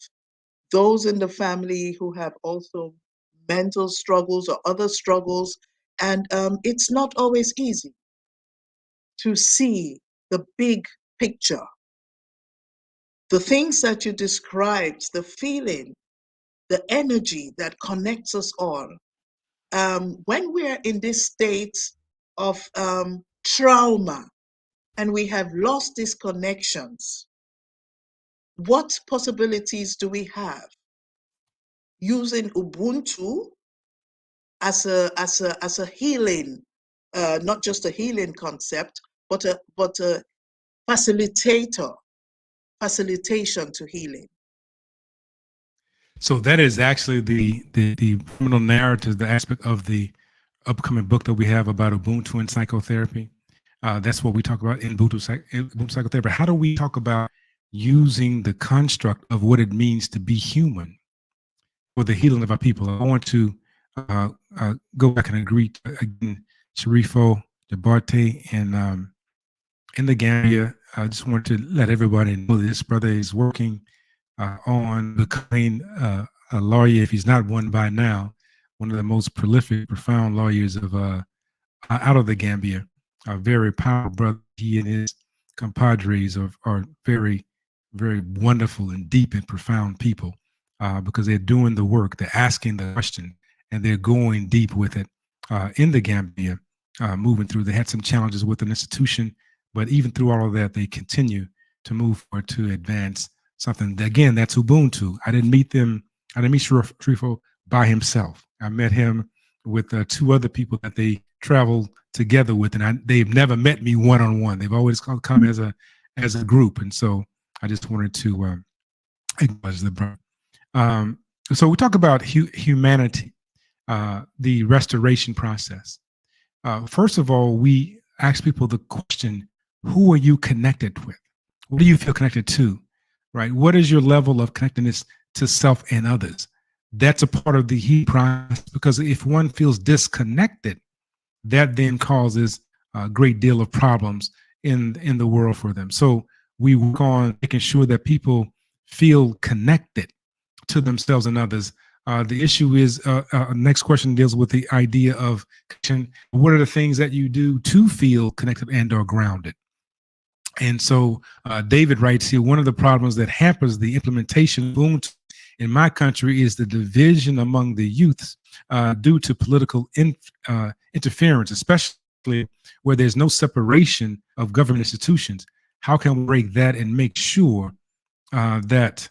those in the family who have also mental struggles or other struggles. And it's not always easy to see the big picture. The things that you described, the feeling, the energy that connects us all. When we're in this state of trauma and we have lost these connections, what possibilities do we have using Ubuntu as a healing, not just a healing concept, but a facilitator facilitation to healing. So that is actually the criminal narrative, the aspect of the upcoming book that we have about Ubuntu and psychotherapy. That's what we talk about in Ubuntu psychotherapy. How do we talk about using the construct of what it means to be human for the healing of our people? I want to go back and greet again Sharifo, Jabarte, and in the Gambia. I just want to let everybody know this brother is working on becoming a lawyer, if he's not one by now, one of the most prolific, profound lawyers of out of the Gambia. A very powerful brother. He and his compadres are very, very wonderful and deep and profound people because they're doing the work, they're asking the question, and they're going deep with it in the Gambia, moving through. They had some challenges with an institution, but even through all of that, they continue to move forward to advance something. Again, that's Ubuntu. I didn't meet Sharifo by himself. I met him with two other people that they traveled together with, and they've never met me one-on-one. They've always come as a group, and so I just wanted to acknowledge the brother. So we talk about humanity, the restoration process. First of all, we ask people the question, who are you connected with? What do you feel connected to? Right? What is your level of connectedness to self and others? That's a part of the healing process, because if one feels disconnected, that then causes a great deal of problems in the world for them. So we work on making sure that people feel connected to themselves and others. The issue is, next question deals with the idea of connection. What are the things that you do to feel connected and or grounded? And so David writes here, one of the problems that hampers the implementation of Ubuntu in my country is the division among the youths due to political interference, especially where there's no separation of government institutions. How can we break that and make sure that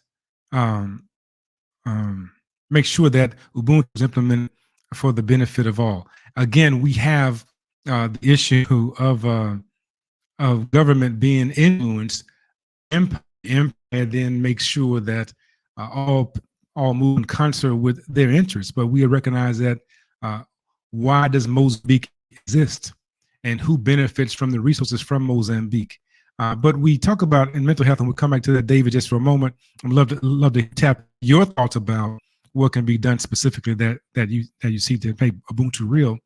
Ubuntu is implemented for the benefit of all? Again, we have the issue of government being influenced, empire then makes sure that all move in concert with their interests. But we recognize that why does Mozambique exist, and who benefits from the resources from Mozambique? But we talk about in mental health, and we'll come back to that, David, just for a moment. I'd love to tap your thoughts about what can be done specifically that you see to make Ubuntu real.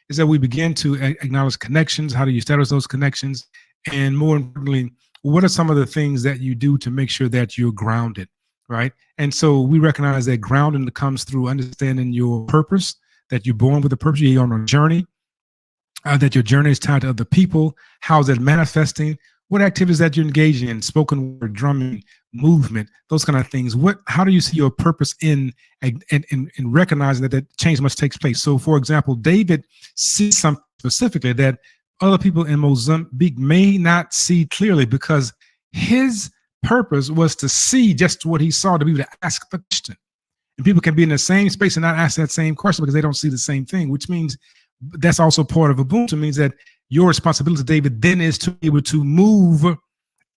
Is that we begin to acknowledge connections. How do you establish those connections? And more importantly, what are some of the things that you do to make sure that you're grounded, right? And so we recognize that grounding comes through understanding your purpose, that you're born with a purpose, you're on a journey, that your journey is tied to other people. How's that manifesting? What activities that you're engaging in, spoken word, drumming, movement, those kind of things. How do you see your purpose in recognizing that change must take place? So, for example, David sees something specifically that other people in Mozambique may not see clearly, because his purpose was to see just what he saw, to be able to ask the question. And people can be in the same space and not ask that same question because they don't see the same thing, which means that's also part of Ubuntu. Means that your responsibility, David, then is to be able to move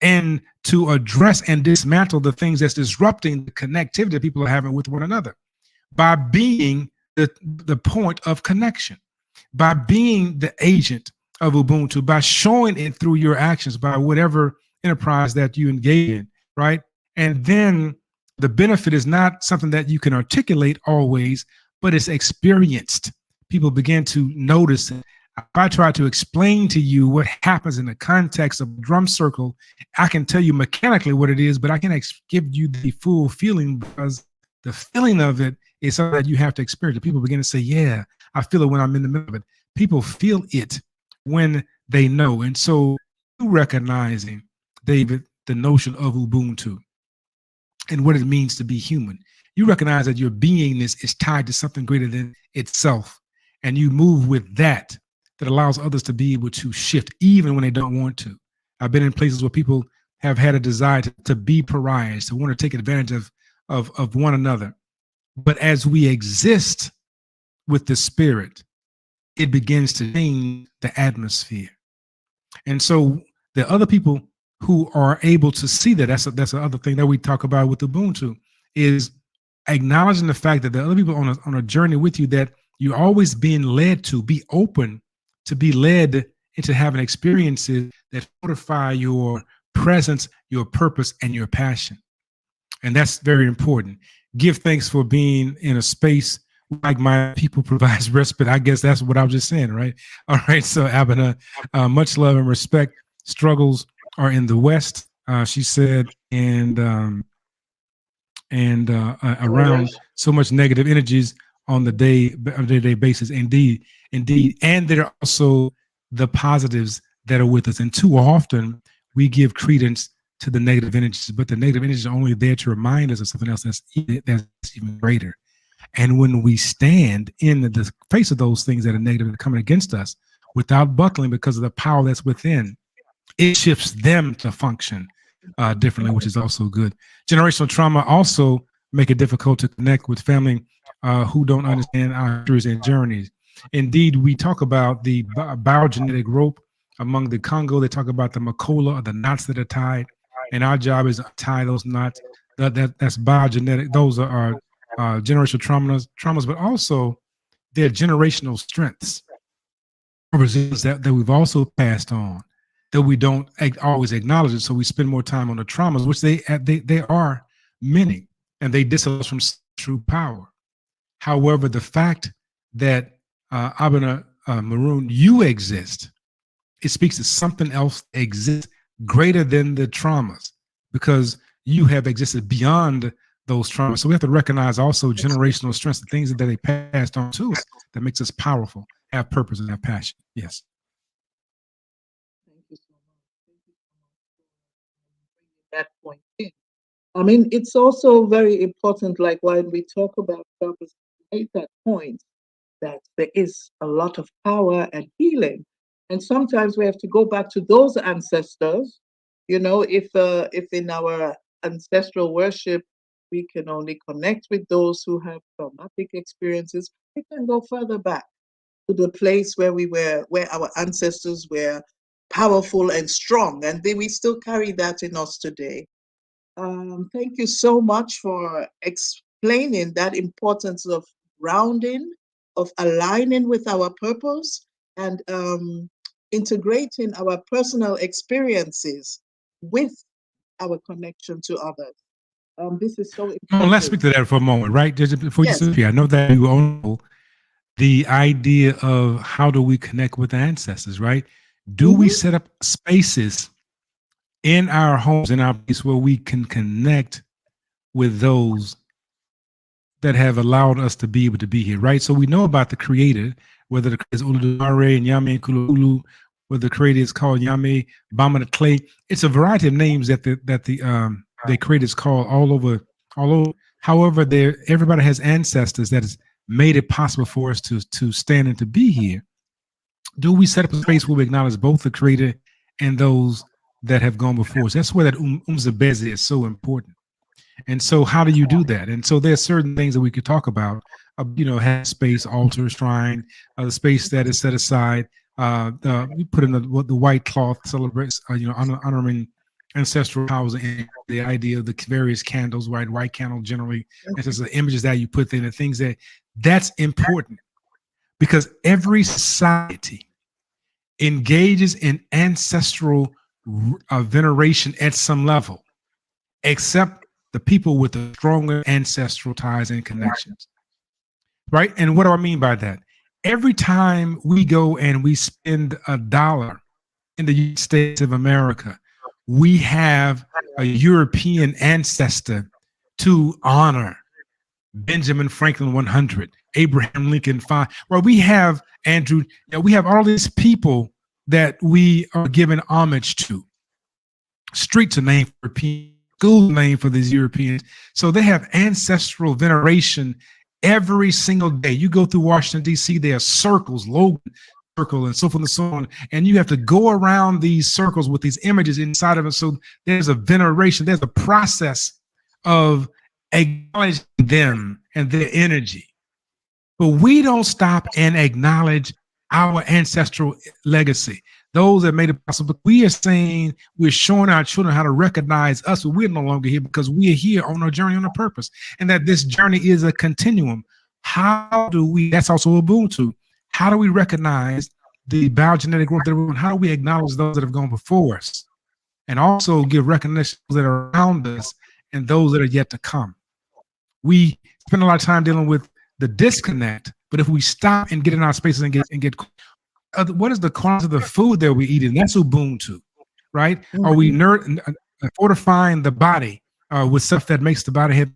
and to address and dismantle the things that's disrupting the connectivity that people are having with one another by being the point of connection, by being the agent of Ubuntu, by showing it through your actions, by whatever enterprise that you engage in, right? And then the benefit is not something that you can articulate always, but it's experienced. People begin to notice it. If I try to explain to you what happens in the context of a drum circle, I can tell you mechanically what it is, but I can give you the full feeling, because the feeling of it is something that you have to experience. People begin to say, yeah, I feel it when I'm in the middle of it. People feel it when they know. And so recognizing, David, the notion of Ubuntu and what it means to be human, you recognize that your beingness is tied to something greater than itself. And you move with that allows others to be able to shift even when they don't want to. I've been in places where people have had a desire to be pariahs, to want to take advantage of one another. But as we exist with the spirit, it begins to change the atmosphere. And so the other people who are able to see that. That's the other thing that we talk about with Ubuntu, is acknowledging the fact that there are other people on a journey with you, that you're always being led to be open to be led into having experiences that fortify your presence, your purpose, and your passion. And that's very important. Give thanks for being in a space like my people provides respite. I guess that's what I was just saying, right? All right. So, Abena, much love and respect. Struggles are in the West, she said, and around so much negative energies on the day-to-day basis. Indeed. And there are also the positives that are with us. And too often we give credence to the negative energies, but the negative energies are only there to remind us of something else that's even greater. And when we stand in the face of those things that are negative coming against us without buckling because of the power that's within, it shifts them to function differently, which is also good. Generational trauma also make it difficult to connect with family who don't understand our histories and journeys. Indeed, we talk about the biogenetic rope among the Congo. They talk about the Makola, or the knots that are tied, and our job is to tie those knots. That's biogenetic. Those are generational traumas, but also they're generational strengths, resilience that we've also passed on, that we don't always acknowledge it. So we spend more time on the traumas, which they are many, and they disallow us from true power. However, the fact that Abena Maroon, you exist, it speaks to something else that exists greater than the traumas, because you have existed beyond those traumas. So we have to recognize also generational strengths, the things that they passed on to us that makes us powerful, have purpose, and have passion. Yes. Thank you so much. Thank you so much for bringing that point in. I mean, it's also very important, like when we talk about purpose, make that point that there is a lot of power and healing. And sometimes we have to go back to those ancestors. You know, if in our ancestral worship we can only connect with those who have traumatic experiences, we can go further back to the place where where our ancestors were powerful and strong, and we still carry that in us today. Thank you so much for explaining that importance of grounding, of aligning with our purpose, and integrating our personal experiences with our connection to others. This is so important. Let's speak to that for a moment, right? Just before you Yes. disappear, I know that you all know the idea of how do we connect with ancestors, right? Do we set up spaces in our homes, in our place, where we can connect with those that have allowed us to be able to be here, right? So we know about the creator, whether the creator is Oludumare and Yame Kululu, whether the creator is called Yame, Bama the Clay. It's a variety of names that the creators call all over. However, everybody has ancestors that has made it possible for us to stand and to be here. Do we set up a space where we acknowledge both the creator and those that have gone before us? That's where that Umzabeze is so important. And so how do you do that? And so there's certain things that we could talk about, have space, altar, shrine, the space that is set aside. We put in the white cloth, celebrates, honoring ancestral powers, and the idea of the various candles, right? White candle generally, and just the images that you put in, the things that's important, because every society engages in ancestral veneration at some level, except the people with the stronger ancestral ties and connections, right? And what do I mean by that? Every time we go and we spend $1 in the United States of America, we have a European ancestor to honor. Benjamin Franklin 100, Abraham Lincoln 5. Well, we have Andrew, we have all these people that we are giving homage to. Streets are named for Europeans, schools named for these Europeans. So they have ancestral veneration every single day. You go through Washington, D.C., there are circles, Logan circle, and so forth and so on. And you have to go around these circles with these images inside of it. So there's a veneration, there's a process of acknowledging them and their energy. But we don't stop and acknowledge our ancestral legacy. those that made it possible. We are saying, we're showing our children how to recognize us. We're no longer here because we are here on a journey, on a purpose, and that this journey is a continuum. How do we, that's also Ubuntu, how do we recognize the biogenetic growth that we're doing? How do we acknowledge those that have gone before us? And also give recognition to those that are around us and those that are yet to come. We spend a lot of time dealing with the disconnect, but if we stop and get in our spaces and get what is the quality of the food that we're eating? That's Ubuntu, right? Mhm. Are we fortifying the body with stuff that makes the body have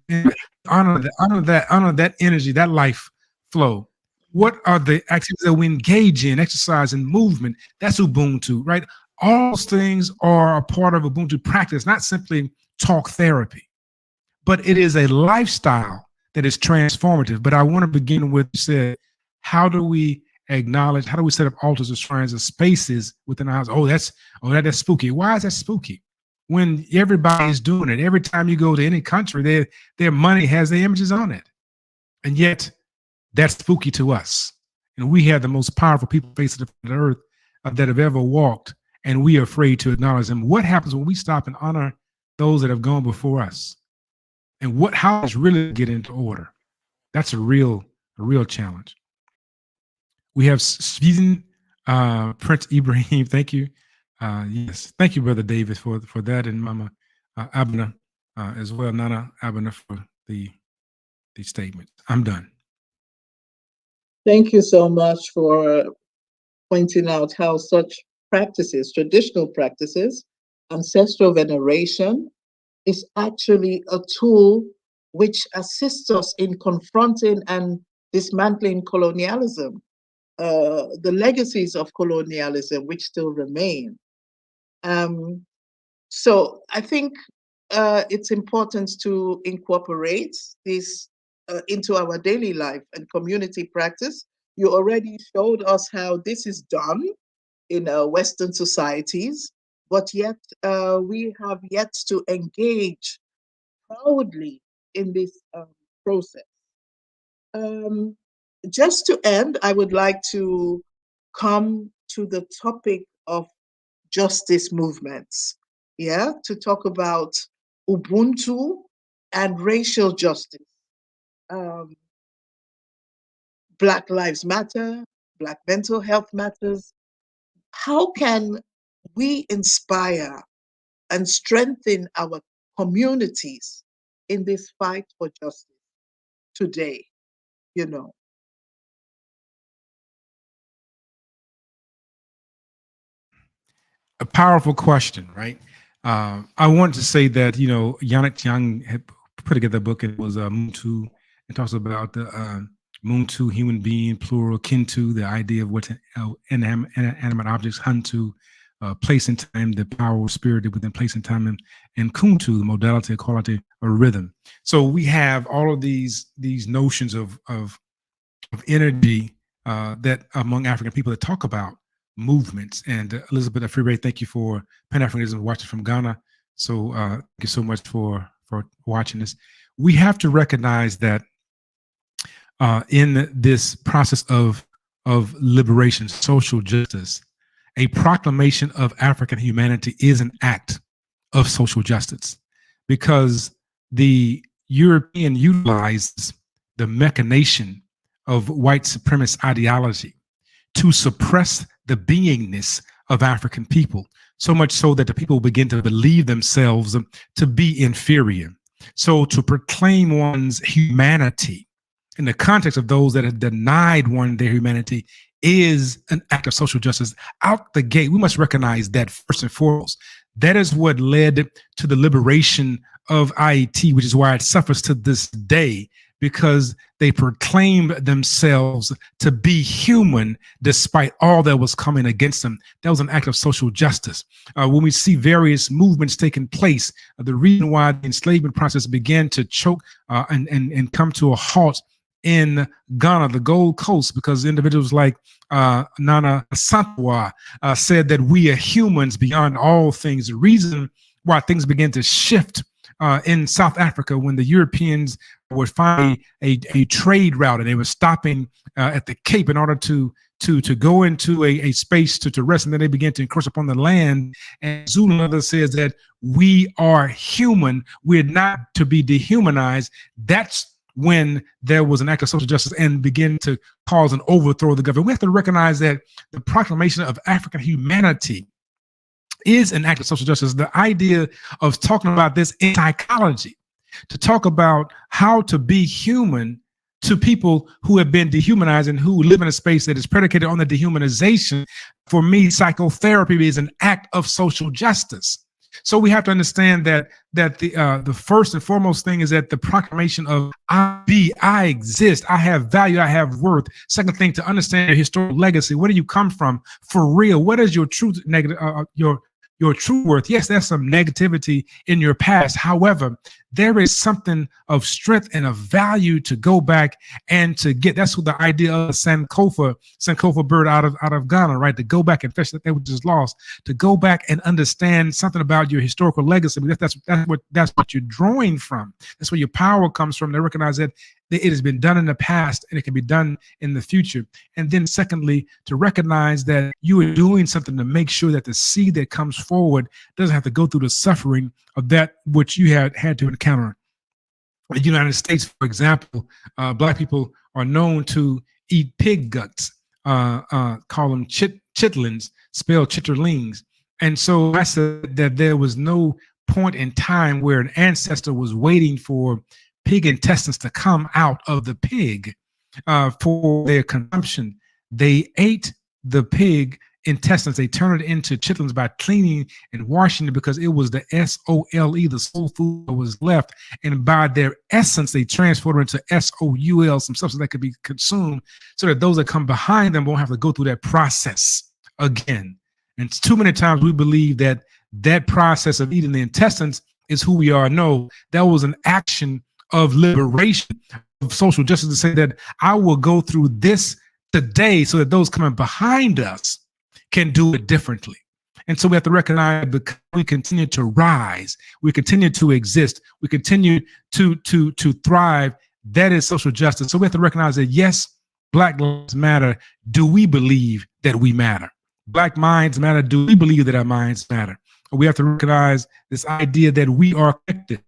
honor that energy, that life flow? What are the activities that we engage in, exercise and movement? That's Ubuntu, right? All those things are a part of Ubuntu practice, not simply talk therapy, but it is a lifestyle that is transformative. But I want to begin with, you said, how do we acknowledge, how do we set up altars or shrines or spaces within our house? That's spooky. Why is that spooky? When everybody's doing it, every time you go to any country, their money has their images on it. And yet that's spooky to us. And we have the most powerful people facing the earth that have ever walked, and we are afraid to acknowledge them. What happens when we stop and honor those that have gone before us? And how does really get into order? That's a real challenge. We have Sweden, Prince Ibrahim. Thank you. Yes, thank you, Brother David, for that, and Mama Abner as well, Nana Abner, for the statement. I'm done. Thank you so much for pointing out how such practices, traditional practices, ancestral veneration, is actually a tool which assists us in confronting and dismantling colonialism, the legacies of colonialism which still remain. So I think it's important to incorporate this into our daily life and community practice. You already showed us how this is done in Western societies, but yet we have yet to engage proudly in this process. Just to end, I would like to come to the topic of justice movements, to talk about Ubuntu and racial justice. Black Lives Matter, Black mental health matters. How can we inspire and strengthen our communities in this fight for justice today? A powerful question, right? I want to say that, Yannick Young had put together a book, and it was Ubuntu. It talks about the Ubuntu, human being, plural, Kintu, the idea of what's inanimate objects, Huntu, place and time, the power of spirit within place and time, and Kuntu, the modality, quality, or rhythm. So we have all of these notions of energy that among African people that talk about movements. And Elizabeth Freeway, thank you for Pan-Africanism watching from Ghana. So thank you so much for watching this. We have to recognize that in this process of liberation, social justice, a proclamation of African humanity is an act of social justice, because the European utilizes the machination of white supremacist ideology to suppress the beingness of African people, so much so that the people begin to believe themselves to be inferior. So to proclaim one's humanity in the context of those that have denied one their humanity is an act of social justice. Out the gate, we must recognize that first and foremost. That is what led to the liberation of IET, which is why it suffers to this day, because they proclaimed themselves to be human despite all that was coming against them. That was an act of social justice. When we see various movements taking place, the reason why the enslavement process began to choke and come to a halt in Ghana, the Gold Coast, because individuals like Nana Asantewaa said that we are humans beyond all things. The reason why things began to shift in South Africa when the Europeans were finding a trade route, and they were stopping at the Cape in order to to go into a space to rest, and then they begin to encroach upon the land. And Zulu says that we are human. We're not to be dehumanized. That's when there was an act of social justice and begin to cause an overthrow of the government. We have to recognize that the proclamation of African humanity is an act of social justice. The idea of talking about this in psychology, to talk about how to be human to people who have been dehumanized and who live in a space that is predicated on the dehumanization. For me, psychotherapy is an act of social justice. So we have to understand that the first and foremost thing is that the proclamation of I exist, I have value, I have worth. Second thing, to understand your historical legacy. Where do you come from for real? What is your true negative, your true worth? Yes, there's some negativity in your past. However, there is something of strength and of value to go back and to get. That's what the idea of Sankofa bird out of Ghana, right? To go back and fetch that they were just lost. To go back and understand something about your historical legacy. That's what you're drawing from. That's where your power comes from. They recognize that it has been done in the past and it can be done in the future. And then secondly, to recognize that you are doing something to make sure that the seed that comes forward doesn't have to go through the suffering of that which you had to encounter. In the United States, for example, Black people are known to eat pig guts, call them chitlins, spelled chitterlings. And so I said that there was no point in time where an ancestor was waiting for pig intestines to come out of the pig for their consumption. They ate the pig intestines. They turned it into chitlins by cleaning and washing it, because it was the SOLE, the soul food that was left. And by their essence, they transformed it into SOUL, some substance that could be consumed, so that those that come behind them won't have to go through that process again. And too many times we believe that that process of eating the intestines is who we are. No, that was an action of liberation, of social justice, to say that I will go through this today so that those coming behind us can do it differently. And so we have to recognize, because we continue to rise, we continue to exist, we continue to thrive, that is social justice. So we have to recognize that, yes, Black lives matter. Do we believe that we matter? Black minds matter. Do we believe that our minds matter? We have to recognize this idea that we are connected.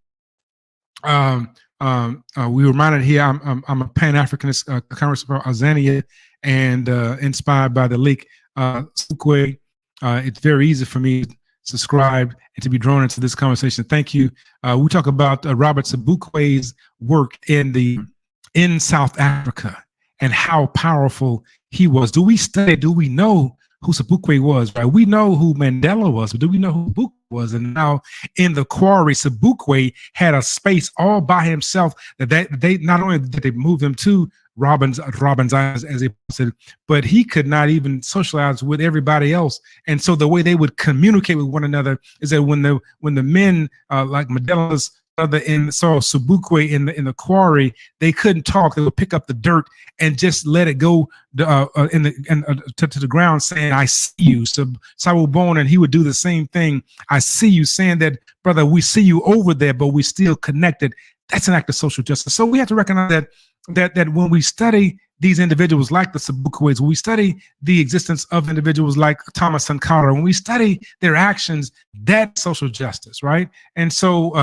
We were reminded here, I'm a Pan-Africanist Congressman from Azania, and inspired by the late Sebukwe. It's very easy for me to subscribe and to be drawn into this conversation. Thank you. We talk about Robert Sebukwe's work in South Africa and how powerful he was. Do we study? Do we know who Sebukwe was? Right? We know who Mandela was, but do we know who Sebukwe was? And now in the quarry, Sebukwe had a space all by himself that they not only did they move him to Robin's Island, as they said, but he could not even socialize with everybody else. And so the way they would communicate with one another is that when the men like Mandela's other in saw Sebukwe in the quarry, they couldn't talk. They would pick up the dirt and just let it go to the ground, saying, "I see you." So Sawubona, and he would do the same thing. "I see you," saying that, brother, we see you over there, but we still connected. That's an act of social justice. So we have to recognize that when we study these individuals like the Sebukwe's, when we study the existence of individuals like Thomas Sankara, when we study their actions, that's social justice, right? And so,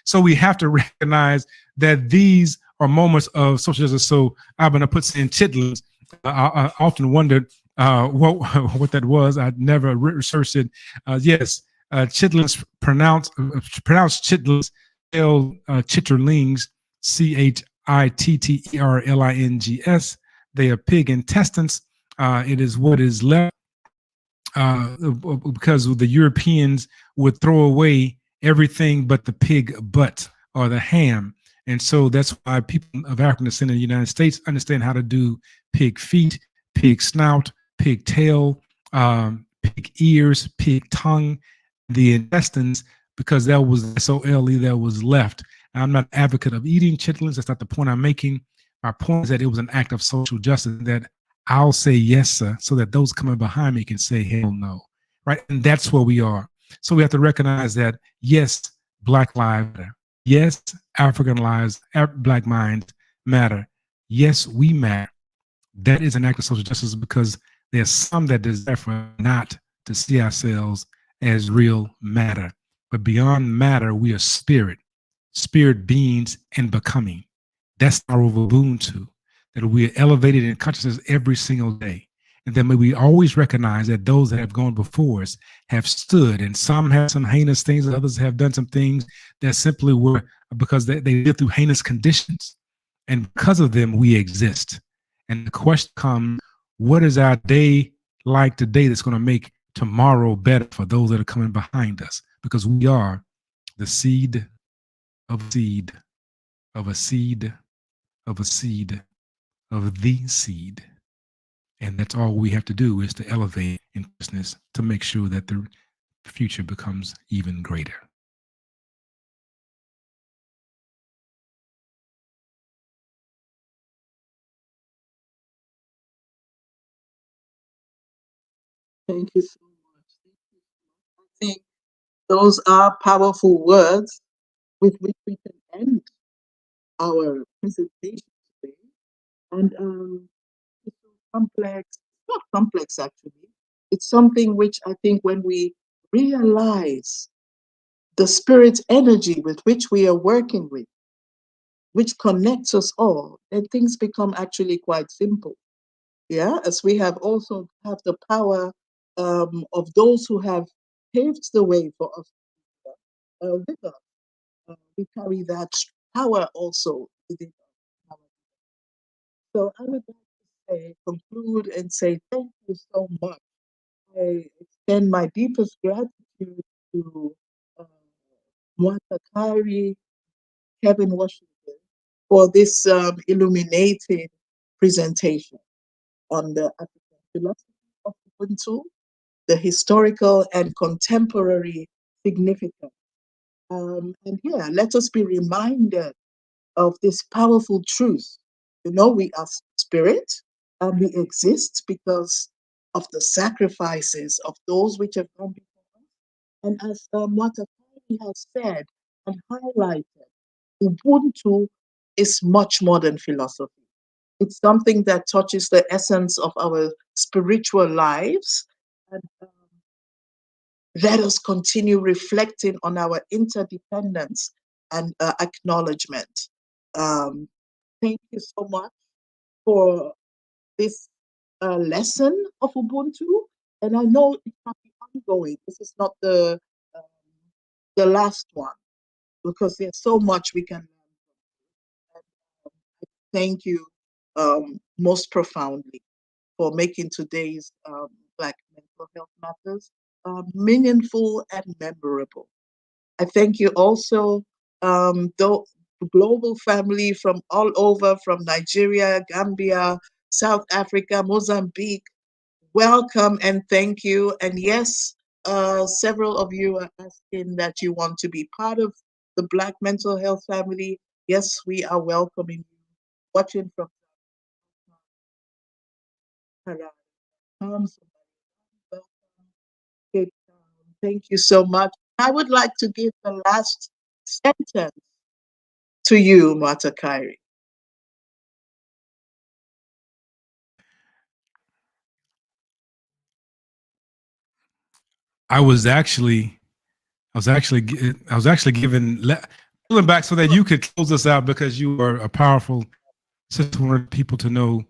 so we have to recognize that these are moments of social justice. So I'm gonna put in chitlins. I often wondered what that was. I never researched it. Yes, chitlins pronounced chitlins, spelled chitterlings, CHITTERLINGS. They are pig intestines. It is what is left because the Europeans would throw away everything but the pig butt or the ham. And so that's why people of African descent in the United States understand how to do pig feet, pig snout, pig tail, pig ears, pig tongue, the intestines, because that was SOLE that was left. I'm not an advocate of eating chitlins. That's not the point I'm making. My point is that it was an act of social justice, that I'll say yes, sir, so that those coming behind me can say hell no, right? And that's where we are. So we have to recognize that, yes, Black lives matter. Yes, African lives, Black minds matter. Yes, we matter. That is an act of social justice because there's some that desire for not to see ourselves as real matter. But beyond matter, we are spirit beings and becoming. That's our Ubuntu, that we are elevated in consciousness every single day. And then may we always recognize that those that have gone before us have stood, and some have some heinous things, and others have done some things that simply were because they lived through heinous conditions. And because of them, we exist. And the question comes, what is our day like today that's going to make tomorrow better for those that are coming behind us? Because we are the seed of a seed of a seed of a seed of the seed. And that's all we have to do is to elevate in business to make sure that the future becomes even greater. Thank you so much. Thank you so much. I think those are powerful words with which we can end our presentation today. And it's so complex, not complex actually. It's something which I think when we realize the spirit energy with which we are working with, which connects us all, then things become actually quite simple. Yeah, as we have also have the power of those who have paved the way for us with us. We carry that power also within us. So I would like to say, conclude and say thank you so much. I extend my deepest gratitude to uh, Mwata Kairi, Kevin Washington, for this illuminating presentation on the African philosophy of Ubuntu, the historical and contemporary significance. And yeah, let us be reminded of this powerful truth. You know, we are spirit and we exist because of the sacrifices of those which have gone before us. And as Mwata Kairi has said and highlighted, Ubuntu is much more than philosophy. It's something that touches the essence of our spiritual lives. And let us continue reflecting on our interdependence and acknowledgement. Um, thank you so much for this lesson of Ubuntu. And I know it can be ongoing. This is not um, the last one because there's so much we can learn. And, thank you most profoundly for making today's Black Mental Health Matters meaningful and memorable. I thank you also, the global family from all over, from Nigeria, Gambia, South Africa, Mozambique. Welcome and thank you. And yes, several of you are asking that you want to be part of the Black Mental Health family. Yes, we are welcoming you. Watching from Cape Town. Thank you so much. I would like to give the last sentence to you, Mwata Kairi. I was actually, I was actually pulling back so that you could close us out because you are a powerful sister. Want people to know,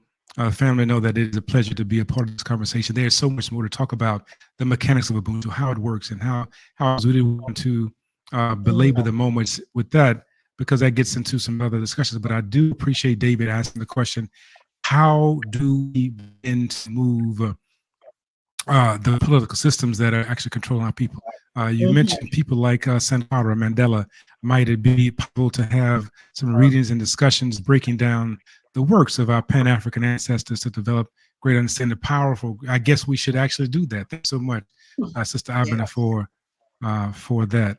family know that it is a pleasure to be a part of this conversation. There's so much more to talk about the mechanics of Ubuntu, how it works, and how I was really want to belabor the moments with that because that gets into some other discussions. But I do appreciate David asking the question: how do we begin to move the political systems that are actually controlling our people? You mentioned people like Senator Mandela. Might it be possible to have some readings and discussions breaking down the works of our Pan-African ancestors to develop great understanding? Powerful. I guess we should actually do that. Thanks so much, Sister Abena, for that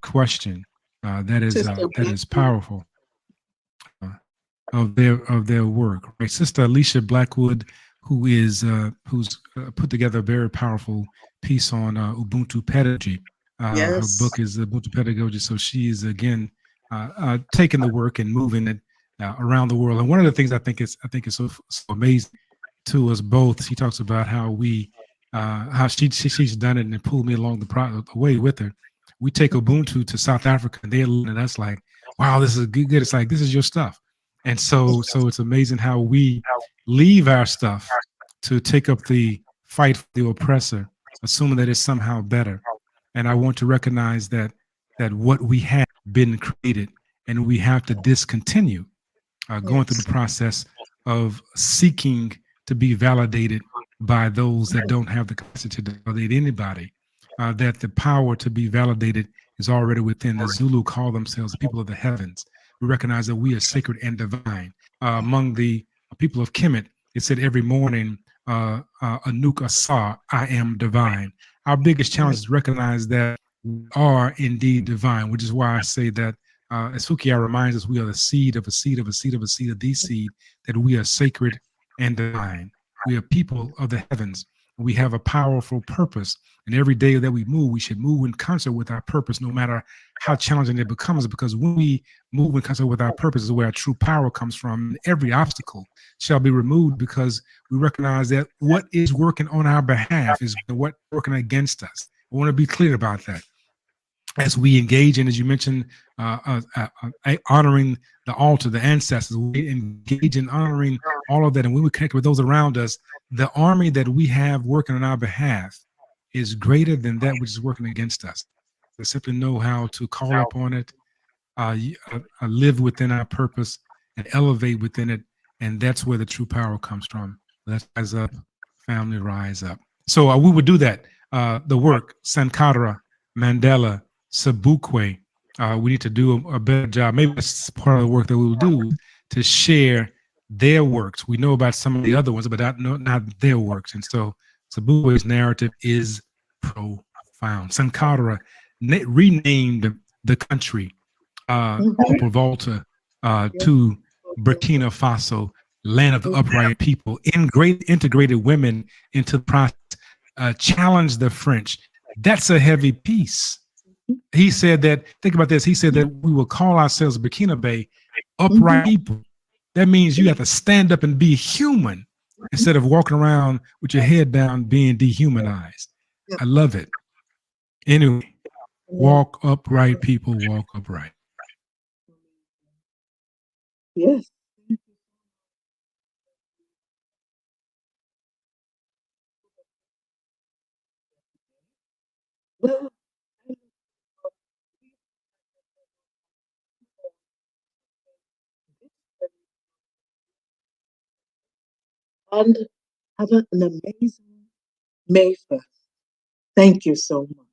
question. That is powerful. Of their work, right? Sister Alicia Blackwood, who's put together a very powerful piece on Ubuntu pedagogy. Her book is Ubuntu Pedagogy, so she is again taking the work and moving it around the world. And one of the things I think is so amazing to us both. She talks about how how she's done it and pulled me along the way with her. We take Ubuntu to South Africa, and they're looking at us like, "Wow, this is good. It's like this is your stuff." And so it's amazing how we leave our stuff to take up the fight for the oppressor, assuming that it's somehow better. And I want to recognize that what we have been created, and we have to discontinue going through the Yes. process of seeking to be validated by those that don't have the capacity to validate anybody. That the power to be validated is already within. The Zulu call themselves the people of the heavens. We recognize that we are sacred and divine. Among the people of Kemet, it said every morning, Anuk Asa, I am divine. Our biggest challenge is to recognize that we are indeed divine, which is why I say that as Fukiya reminds us, we are the seed of a seed of a seed of a seed of the seed, that we are sacred and divine. We are people of the heavens. We have a powerful purpose. And every day that we move, we should move in concert with our purpose, no matter how challenging it becomes. Because when we move in concert with our purpose is where our true power comes from. And every obstacle shall be removed because we recognize that what is working on our behalf is what working against us. I want to be clear about that as we engage in, as you mentioned, honoring the altar, the ancestors, we engage in honoring all of that. And when we connect with those around us, the army that we have working on our behalf is greater than that which is working against us. We simply know how to call upon it, live within our purpose, and elevate within it. And that's where the true power comes from. Let's rise up, family, rise up. So we would do that. The work, Sankara, Mandela, Sabukwe. We need to do a better job. Maybe that's part of the work that we will do to share their works. We know about some of the other ones, but not their works. And so Sabukwe's narrative is profound. Sankara renamed the country Corporal Volta to Burkina Faso, land of the upright people, integrated women into the process, challenged the French. That's a heavy piece. He said that, think about this, he said that we will call ourselves Burkina Bay upright people. That means you have to stand up and be human instead of walking around with your head down being dehumanized. I love it. Anyway, walk upright people, walk upright. Yes. Well, and have an amazing May 1st. Thank you so much.